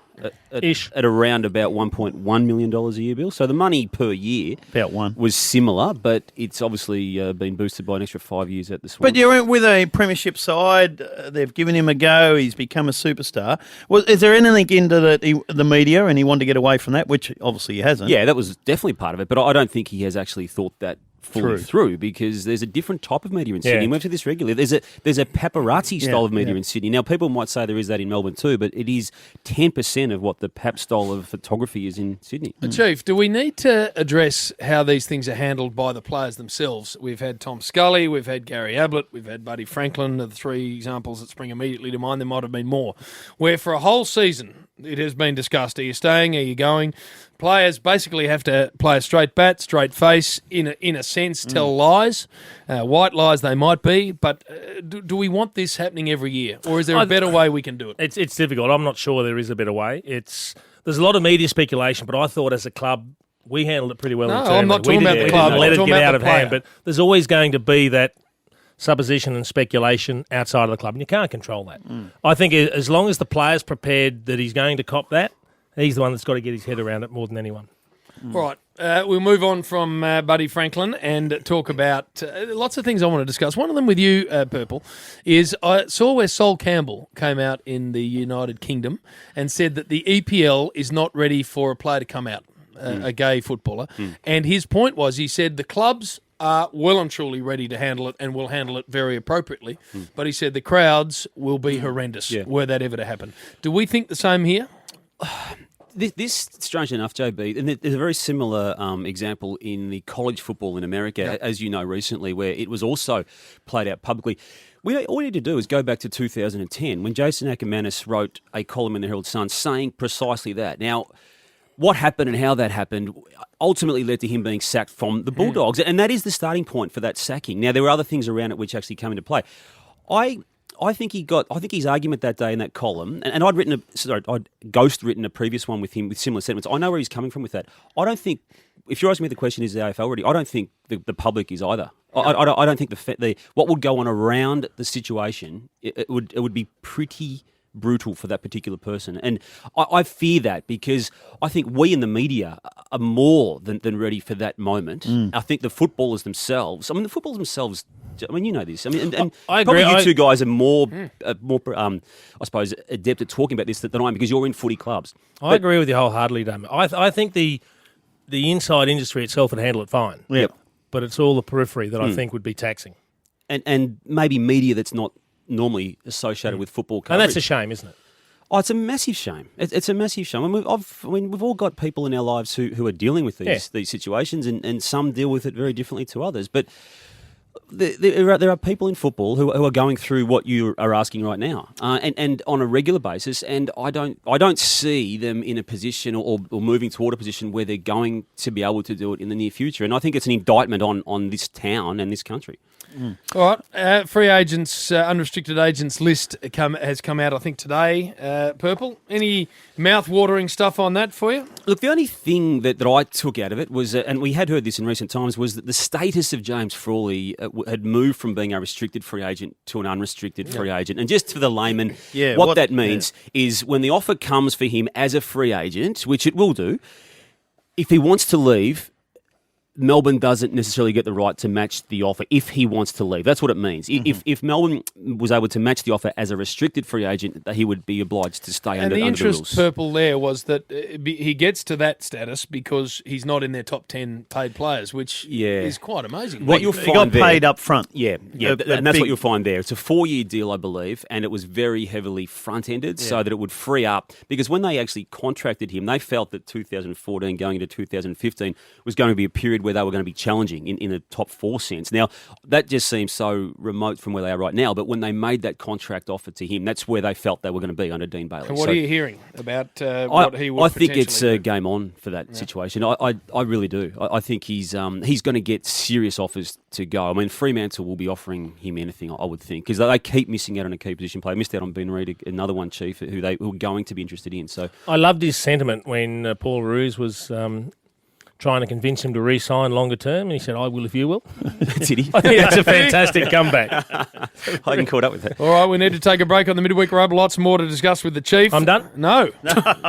Ish. at around about $1.1 million a year, Bill. So the money per year About one. was similar, but it's obviously been boosted by an extra 5 years at the Swans. But you're with a premiership side. They've given him a go. He's become a superstar. Is there anything into the media and he wanted to get away from that, which obviously he hasn't? Yeah, that was definitely part of it, but I don't think he has actually thought that fully through because there's a different type of media in Sydney. We went through this regularly. There's a paparazzi style of media in Sydney. Now, people might say there is that in Melbourne too, but it is 10% of what the pap style of photography is in Sydney. Chief, do we need to address how these things are handled by the players themselves? We've had Tom Scully, we've had Gary Ablett, we've had Buddy Franklin, the 3 examples that spring immediately to mind. There might have been more. Where for a whole season it has been discussed. Are you staying? Are you going? Players basically have to play a straight bat, straight face, in a sense, tell lies, white lies they might be, but do we want this happening every year? Or is there a better way we can do it? It's difficult. I'm not sure there is a better way. There's a lot of media speculation, but I thought as a club, we handled it pretty well. No, internally. I'm not talking about the club. We didn't let I'm it talking get about out the of hand, player. but there's always going to be that supposition and speculation outside of the club, and you can't control that. I think as long as the player's prepared that he's going to cop that, he's the one that's got to get his head around it more than anyone. All right, we'll move on from Buddy Franklin and talk about lots of things I want to discuss. One of them with you, Purple, is I saw where Sol Campbell came out in the United Kingdom and said that the EPL is not ready for a player to come out, a gay footballer. And his point was, he said the clubs are well and truly ready to handle it and will handle it very appropriately. But he said the crowds will be horrendous were that ever to happen. Do we think the same here? This, strangely enough, JB, and there's a very similar example in the college football in America, as you know, recently, where it was also played out publicly. All we need to do is go back to 2010 when Jason Ackermanis wrote a column in the Herald Sun saying precisely that. Now, what happened and how that happened ultimately led to him being sacked from the Bulldogs, and that is the starting point for that sacking. Now, there were other things around it which actually come into play. I think his argument that day in that column, and I'd ghost written a previous one with him with similar sentiments. I know where he's coming from with that. I don't think, if you're asking me the question, is the AFL ready? I don't think the public is either. I don't think what would go on around the situation, it would be pretty brutal for that particular person. And I fear that because I think we in the media are more than ready for that moment. I think the footballers themselves, you know this. And I agree. Probably you two guys are more, I suppose, adept at talking about this than I am because you're in footy clubs. I agree with you wholeheartedly, Damon. I think the inside industry itself would handle it fine. Yep. But it's all the periphery that I think would be taxing. And maybe media that's not normally associated with football coverage. And that's a shame, isn't it? Oh, it's a massive shame. It's a massive shame. I mean, we've all got people in our lives who are dealing with these situations, and some deal with it very differently to others. But there are people in football who are going through what you are asking right now, and on a regular basis. And I don't see them in a position or moving toward a position where they're going to be able to do it in the near future. And I think it's an indictment on this town and this country. All right, free agents, unrestricted agents list has come out, I think, today. Purple, any mouth-watering stuff on that for you? Look, the only thing that I took out of it was, and we had heard this in recent times, was that the status of James Frawley had moved from being a restricted free agent to an unrestricted free agent. And just for the layman, what that means is when the offer comes for him as a free agent, which it will do, if he wants to leave, Melbourne doesn't necessarily get the right to match the offer if he wants to leave. That's what it means. If Melbourne was able to match the offer as a restricted free agent, he would be obliged to stay under the rules. And the interest, Purple, there was that he gets to that status because he's not in their top 10 paid players, which is quite amazing. What you'll find he got paid up front. And that's what you'll find there. It's a 4-year deal, I believe, and it was very heavily front-ended so that it would free up. Because when they actually contracted him, they felt that 2014 going into 2015 was going to be a period where they were going to be challenging in a top 4 sense. Now, that just seems so remote from where they are right now, but when they made that contract offer to him, that's where they felt they were going to be under Dean Bailey. And what are you hearing about what he would I think it's do? game on for that situation. I really do. I think he's going to get serious offers to go. I mean, Fremantle will be offering him anything, I would think, because they keep missing out on a key position player. Missed out on Ben Reid, another one, Chief, who are going to be interested in. So I loved his sentiment when Paul Roos was trying to convince him to re-sign longer term, and he said, "I will if you will." Did he? I think that's a fantastic comeback. I hadn't caught up with that. All right, we need to take a break on the midweek rub. Lots more to discuss with the Chief. I'm done? No.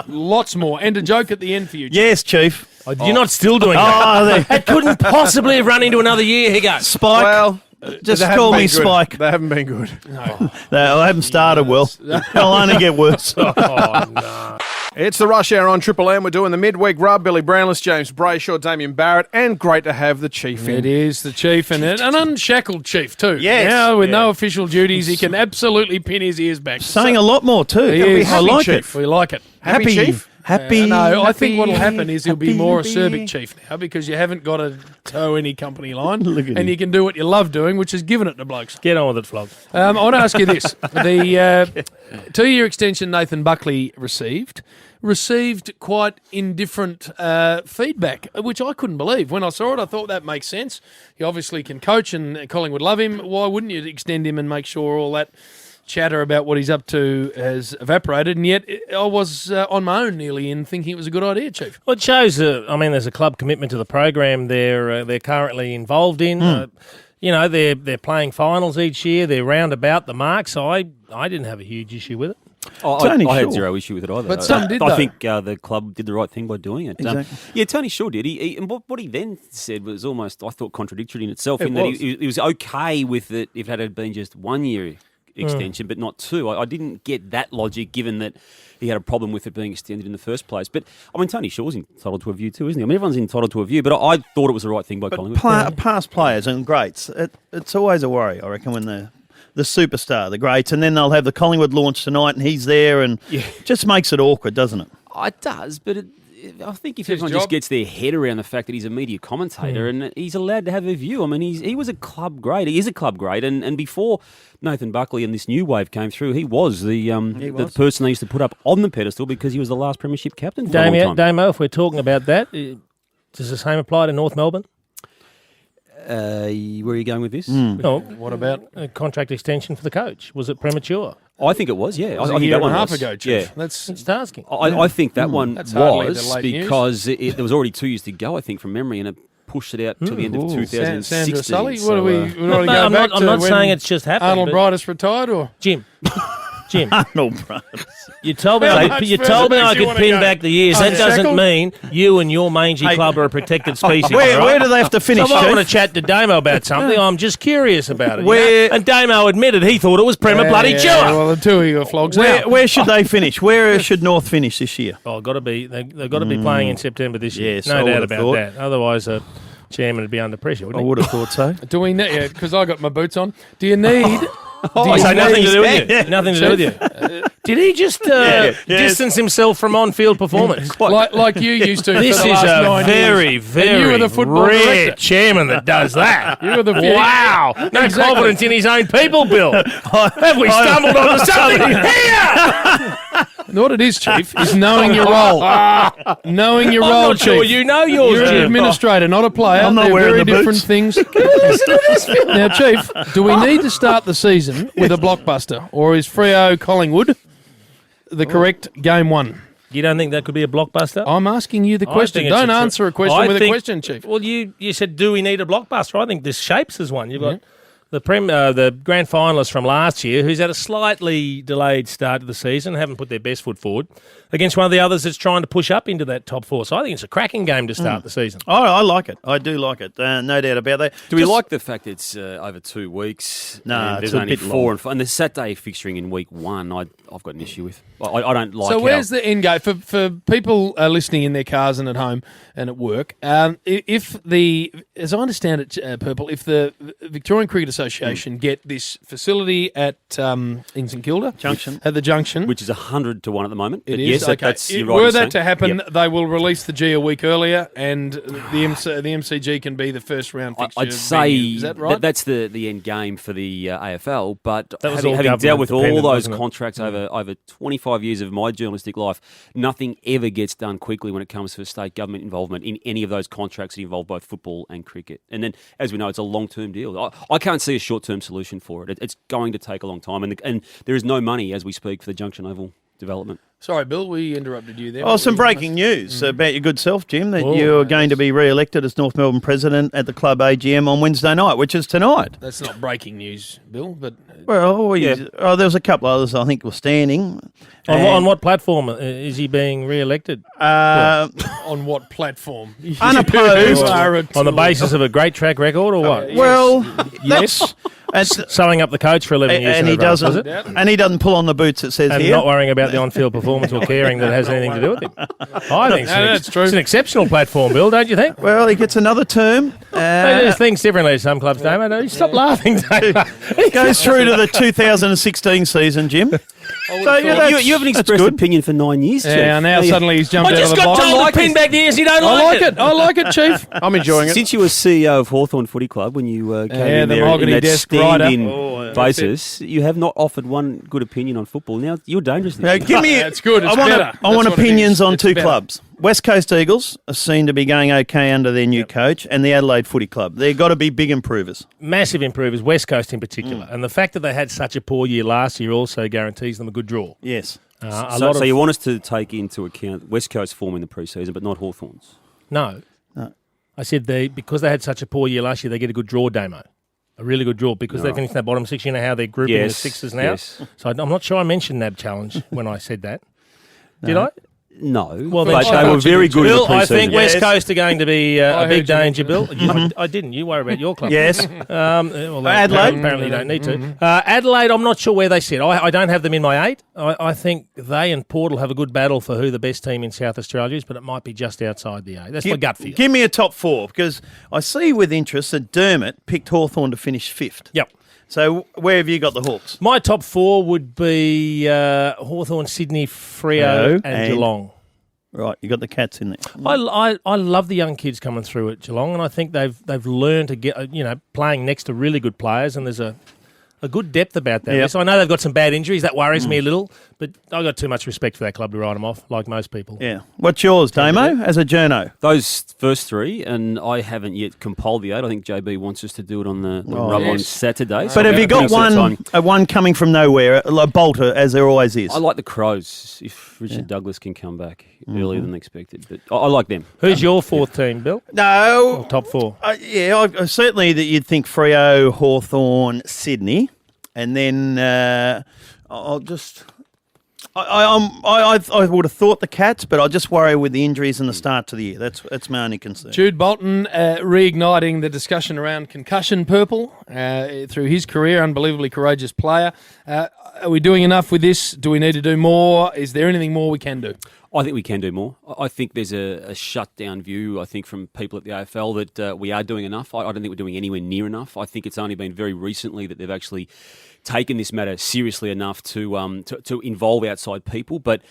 Lots more. And a joke at the end for you, Chief. Yes, Chief. You're not still doing that. That couldn't possibly have run into another year. Here goes. Spike. Well, just call me Spike. They haven't been good. No. They haven't started well. They'll only get worse. Oh, no. It's the Rush Hour on Triple M. We're doing the midweek rub. Billy Brownless, James Brayshaw, Damien Barrett, and great to have the Chief in. It is the Chief, and an unshackled Chief too. Yes. Now, with no official duties, he can absolutely pin his ears back. Saying a lot more too. He is. I like Chief. We like it. Happy Chief? Happy. No, I think what will happen is he'll be more acerbic Chief now because you haven't got to toe any company line and you can do what you love doing, which is giving it to blokes. Get on with it, Flog. I want to ask you this. The 2-year extension Nathan Buckley received quite indifferent feedback, which I couldn't believe. When I saw it, I thought that makes sense. He obviously can coach and Collingwood love him. Why wouldn't you extend him and make sure all that chatter about what he's up to has evaporated? And yet I was on my own nearly in thinking it was a good idea, Chief. Well, it shows, there's a club commitment to the program they're currently involved in. They're playing finals each year. They're round about the mark, so I didn't have a huge issue with it. I had zero issue with it either. But some did, I though. think the club did the right thing by doing it. Exactly. Tony Shaw did. And what he then said was almost, I thought, contradictory in itself. It that was. he was okay with it if it had been just 1 year extension, but not 2. I didn't get that logic, given that he had a problem with it being extended in the first place. But, I mean, Tony Shaw's entitled to a view too, isn't he? I mean, everyone's entitled to a view, but I thought it was the right thing by Collingwood. Past players and greats, it's always a worry, I reckon, when the superstar, the greats, and then they'll have the Collingwood launch tonight and he's there and just makes it awkward, doesn't it? It does, but I think if His everyone job. just gets their head around the fact that he's a media commentator and he's allowed to have a view. I mean, he was a club great. He is a club great. And before Nathan Buckley and this new wave came through, he was the person they used to put up on the pedestal because he was the last premiership captain for a long time. Damo, if we're talking about that, does the same apply to North Melbourne? Where are you going with this? No, what about a contract extension for the coach? Was it premature? I think it was, yeah. It was I a think year that and one a half was. ago, Chief. Yeah. That's It's asking. I think that one That's hardly the was late news. because there was already 2 years to go, I think, from memory, and it pushed it out to the end of 2016. Sandra Sully? So, What are we I'm not saying it's just happened. Arnold but- Brightus retired, or Jim. Arnold Brothers. You told me How I much could further pin do you wanna go? back the years. That doesn't Unshackled? mean you and your mangy club are a protected species. Where do they have to finish, So if I Chief? want to chat to Damo about something, I'm just curious about it. Where- And Damo admitted he thought it was prima bloody Yeah, chua. well, the two of you are flogs now. Where should they finish? Where should North finish this year? Oh, they've got to be playing in September this year. Yes, No I doubt would've about thought. that. Otherwise, the chairman would be under pressure, I wouldn't he? would have thought so. Do we need? Yeah, because I got my boots on. Do you need? I say nothing to do with you. Nothing to do with you. Did he just distance himself from on-field performance? like you used to. This for the is last a 9 very, years. And you were very the football rare director. chairman that does that. You were the Wow. No Exactly. confidence in his own people, Bill. Have we stumbled onto something here? What it is, Chief, is knowing your role. Knowing your I'm role, not sure Chief. you know yours, You're an Jim. administrator, not a player. I'm not They're wearing very the different boots. things. Now, Chief, do we need to start the season with a blockbuster, or is Freo Collingwood the correct game one? You don't think that could be a blockbuster? I'm asking you the I question. think it's Don't a answer a question I with a think- question, Chief. Well, you said, do we need a blockbuster? I think this shapes as one. You've got the grand finalists from last year, who's had a slightly delayed start to the season, haven't put their best foot forward, against one of the others that's trying to push up into that top four. So I think it's a cracking game to start the season. Oh, I like it. I do like it. No doubt about that. Do we like the fact it's over 2 weeks? No, and it's there's a only bit 4 long. and 5. And the Saturday fixturing in week 1, I've got an issue with. I don't like. So where's the end game for people listening in their cars and at home and at work? If as I understand it, Purple, if the Victorian Cricket Association get this facility at in St Kilda Junction at the Junction, which is 100 to 1 at the moment. it But is yes, okay. that's you're right Were in that saying. to happen, Yep. they will release the G a week earlier, and the MCG can be the first round fixture. I'd say venue. Is that right? that's the end game for the AFL. But That was having, all having dealt government with all dependent, those wasn't it? contracts over 25 years of my journalistic life, nothing ever gets done quickly when it comes to state government involvement in any of those contracts that involve both football and cricket. And then, as we know, it's a long-term deal. I can't see a short-term solution for it. It's going to take a long time, and there is no money as we speak for the Junction Oval development. Sorry, Bill, we interrupted you there. Oh, some breaking news about your good self, Jim, that Oh, you're going to be re-elected as North Melbourne President at the club AGM on Wednesday night, which is tonight. That's not breaking news, Bill, but Well, there was a couple others I think were standing. On what platform is he being re-elected? on what platform? Unopposed. On the basis of a great track record or what? Well, Yes. Selling up the coach for 11 years. and in he advance, was doesn't, it? and he doesn't pull on the boots. It says And here, not worrying about the on-field performance or caring that has anything to do with him. I think that's true. It's an exceptional platform, Bill, don't you think? Well, he gets another term. They do things differently at some clubs, Damo. Stop laughing, Damo. Goes through to the 2016 season, Jim. So You haven't expressed opinion for 9 years, Chief. Yeah, now suddenly he's jumped I out of just the got box. told to pin back the ears. You don't like it. I like it, Chief. I'm enjoying it. Since you were CEO of Hawthorn Footy Club, when you came in the there mahogany in that desk rider. stand-in basis, you have not offered one good opinion on football. Now, you're dangerous this year. Give me. It's good. It's I want, better. I That's want what it opinions is. on It's two better. clubs. West Coast Eagles are seen to be going okay under their new coach, and the Adelaide Footy Club. They've got to be big improvers. Massive improvers, West Coast in particular. And the fact that they had such a poor year last year also guarantees them a good draw. Yes. So you want us to take into account West Coast form in the pre-season, but not Hawthorns? No. I said because they had such a poor year last year, they get a good draw, Damo. A really good draw because they finished in that bottom six. You know how they're grouping the sixes now? Yes. So I'm not sure I mentioned NAB challenge when I said that. Did I? No. Well, but then they were very good Bill, in the I pre-season. think West Coast are going to be a heard big you danger, Bill. I didn't. You worry about your club. Yes. Adelaide? Apparently you don't need to. Adelaide, I'm not sure where they sit. I don't have them in my 8. I think they and Port will have a good battle for who the best team in South Australia is, but it might be just outside the 8. That's my gut feel. Give me a top 4, because I see with interest that Dermot picked Hawthorn to finish 5th. Yep. So where have you got the Hawks? My top 4 would be Hawthorn, Sydney, Freo and Geelong. Right, you got the Cats in there. I love the young kids coming through at Geelong, and I think they've learned to get playing next to really good players, and there's a good depth about that. Yep. So I know they've got some bad injuries. That worries me a little, but I've got too much respect for that club to write them off, like most people. Yeah. What's yours, Damo, as a journo? Those first 3, and I haven't yet compiled the 8. I think JB wants us to do it on the rub on Saturday. But have you got one coming from nowhere, a bolter, as there always is? I like the Crows, if Richard Douglas can come back earlier than expected. But I like them. Who's your 4th team, Bill? No. Or top 4? Certainly that you'd think Freo, Hawthorn, Sydney, and then I'll just... I would have thought the Cats, but I just worry with the injuries and the start to the year. That's my only concern. Jude Bolton reigniting the discussion around concussion, Purple, through his career. Unbelievably courageous player. Are we doing enough with this? Do we need to do more? Is there anything more we can do? I think we can do more. I think there's a shut-down view, I think, from people at the AFL that we are doing enough. I don't think we're doing anywhere near enough. I think it's only been very recently that they've actually taken this matter seriously enough to involve outside people. But,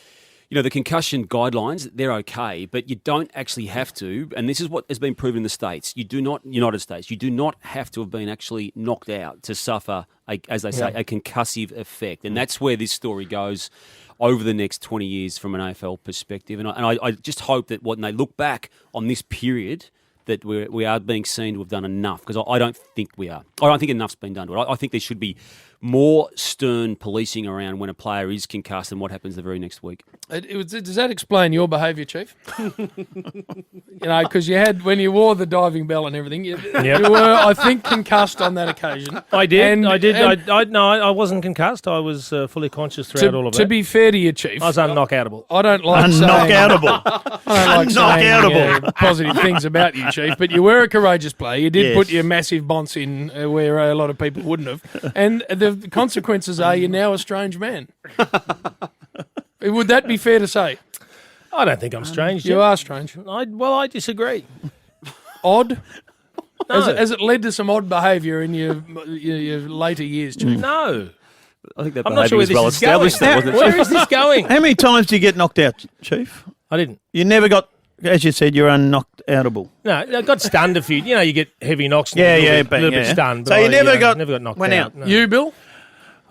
the concussion guidelines, they're okay, but you don't actually have to, and this is what has been proven in the States, United States, you do not have to have been actually knocked out to suffer, a concussive effect. And that's where this story goes. over the next 20 years from an AFL perspective. And I just hope that when they look back on this period, that we are being seen to have done enough, because I don't think we are. I don't think enough's been done to it. I think there should be more stern policing around when a player is concussed and what happens the very next week. Does that explain your behaviour, Chief? Because you had, when you wore the diving bell and everything, you were, I think, concussed on that occasion. I did. I wasn't concussed. I was fully conscious throughout all of that. To be fair to you, Chief, I was unknockoutable. I don't like saying positive things about you, Chief, but you were a courageous player. You did put your massive bonce in where a lot of people wouldn't have, and the consequences are you're now a strange man. Would that be fair to say? I don't think I'm strange. You are strange. I disagree. Odd? No. Has it led to some odd behaviour in your later years, Chief? No. I think that I'm not sure behaviour where was this well is established. going. Where is this going? How many times do you get knocked out, Chief? I didn't. You never got, as you said, you're unknocked-outable. No, I got stunned a few. You get heavy knocks and a little bit stunned. But So you never got knocked went out. out. No. You, Bill?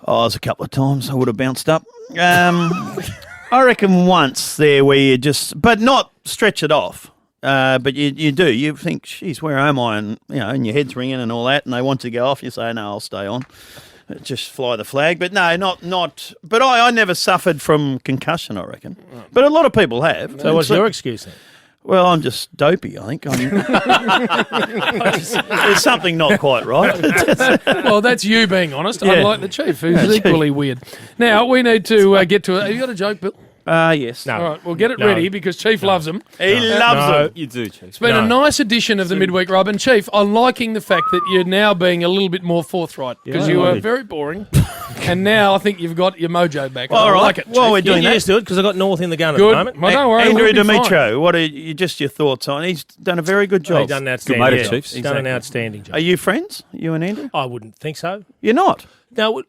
Oh, it was a couple of times I would have bounced up. I reckon once there where you just, but not stretch it off. But you do. You think, geez, where am I? And and your head's ringing and all that, and they want to go off. You say, no, I'll stay on. Just fly the flag. But no, not. But I never suffered from concussion, I reckon. But a lot of people have. So what's your excuse then? Well, I'm just dopey, I think. There's something not quite right. Well, that's you being honest, Yeah. unlike the Chief, who's equally weird. Now, we need to get to it. Have you got a joke, Bill? Yes. No. All right, well, get it ready because Chief loves them. He loves them. You do, Chief. It's been a nice edition of the Midweek Rub. And, Chief, I'm liking the fact that you're now being a little bit more forthright because you were very boring. And now I think you've got your mojo back. All I right. like it, Well, Chief. we're doing You that. just do it because I got North in the gun at Good. the moment. Well, don't worry, Andrew we'll be fine. Demetro, what are just your thoughts on? He's done a very good job. He's done an outstanding mate of job. Chiefs. He's done an outstanding job. Are you friends, you and Andrew? I wouldn't think so. You're not. No,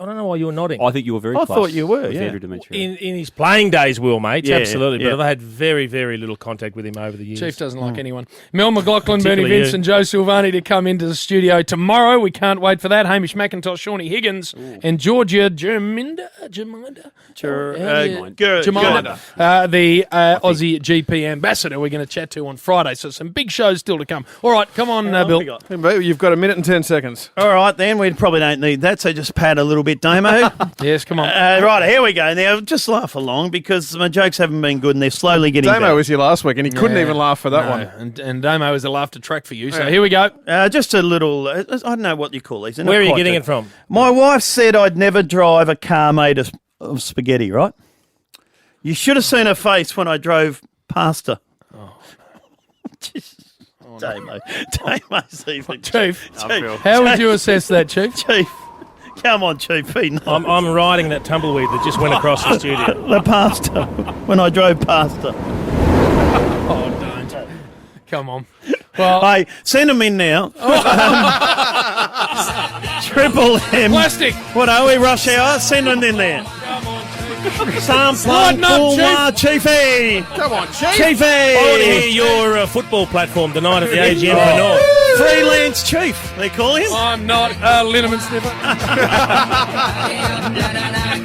I don't know why you're nodding. I think you were very I close thought you were, with yeah. Andrew Demetrio. In his playing days, Will, mate, Yeah, absolutely. yeah. But I've had very, very little contact with him over the years. Chief doesn't like anyone. Mel McLaughlin, Bernie Particularly Vince, you. and Joe Silvani to come into the studio tomorrow. We can't wait for that. Hamish McIntosh, Shawnee Higgins, and Georgia Germinda. The Aussie GP ambassador we're going to chat to on Friday. So some big shows still to come. All right, come on, Bill. You've got a minute and 10 seconds. All right, then. We probably don't need that, so just pad a little bit, Damo. Yes, come on. Right, here we go. Now, just laugh along because my jokes haven't been good and they're slowly getting Damo better. was here last week and he couldn't even laugh for that one. And Damo is a laughter track for you. So here we go. Just a little, I don't know what you call these. They're not Where are you quite getting good. it from? My wife said I'd never drive a car made of spaghetti, right? You should have seen her face when I drove past her. Damo's even. Chief, how would you assess that, Chief? Chief, come on, Chief. I'm riding that tumbleweed that just went across the studio. The pasta, when I drove past her. Oh, don't. Come on. Well, Hey, send them in now. Triple M. Plastic. What are we, rush hour? Send them in there. Lighten up, Chiefy. Come on, Chief. Chiefy. I want to hear your football platform tonight at the AGM for North. Freelance Chief, they call him. I'm not a liniment sniffer.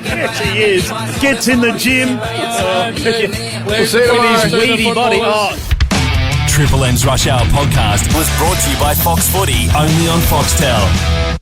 Yes, he is. Gets in the gym. We'll see you tomorrow. His weedy body. Triple M's Rush Hour podcast was brought to you by Fox Footy, only on Foxtel.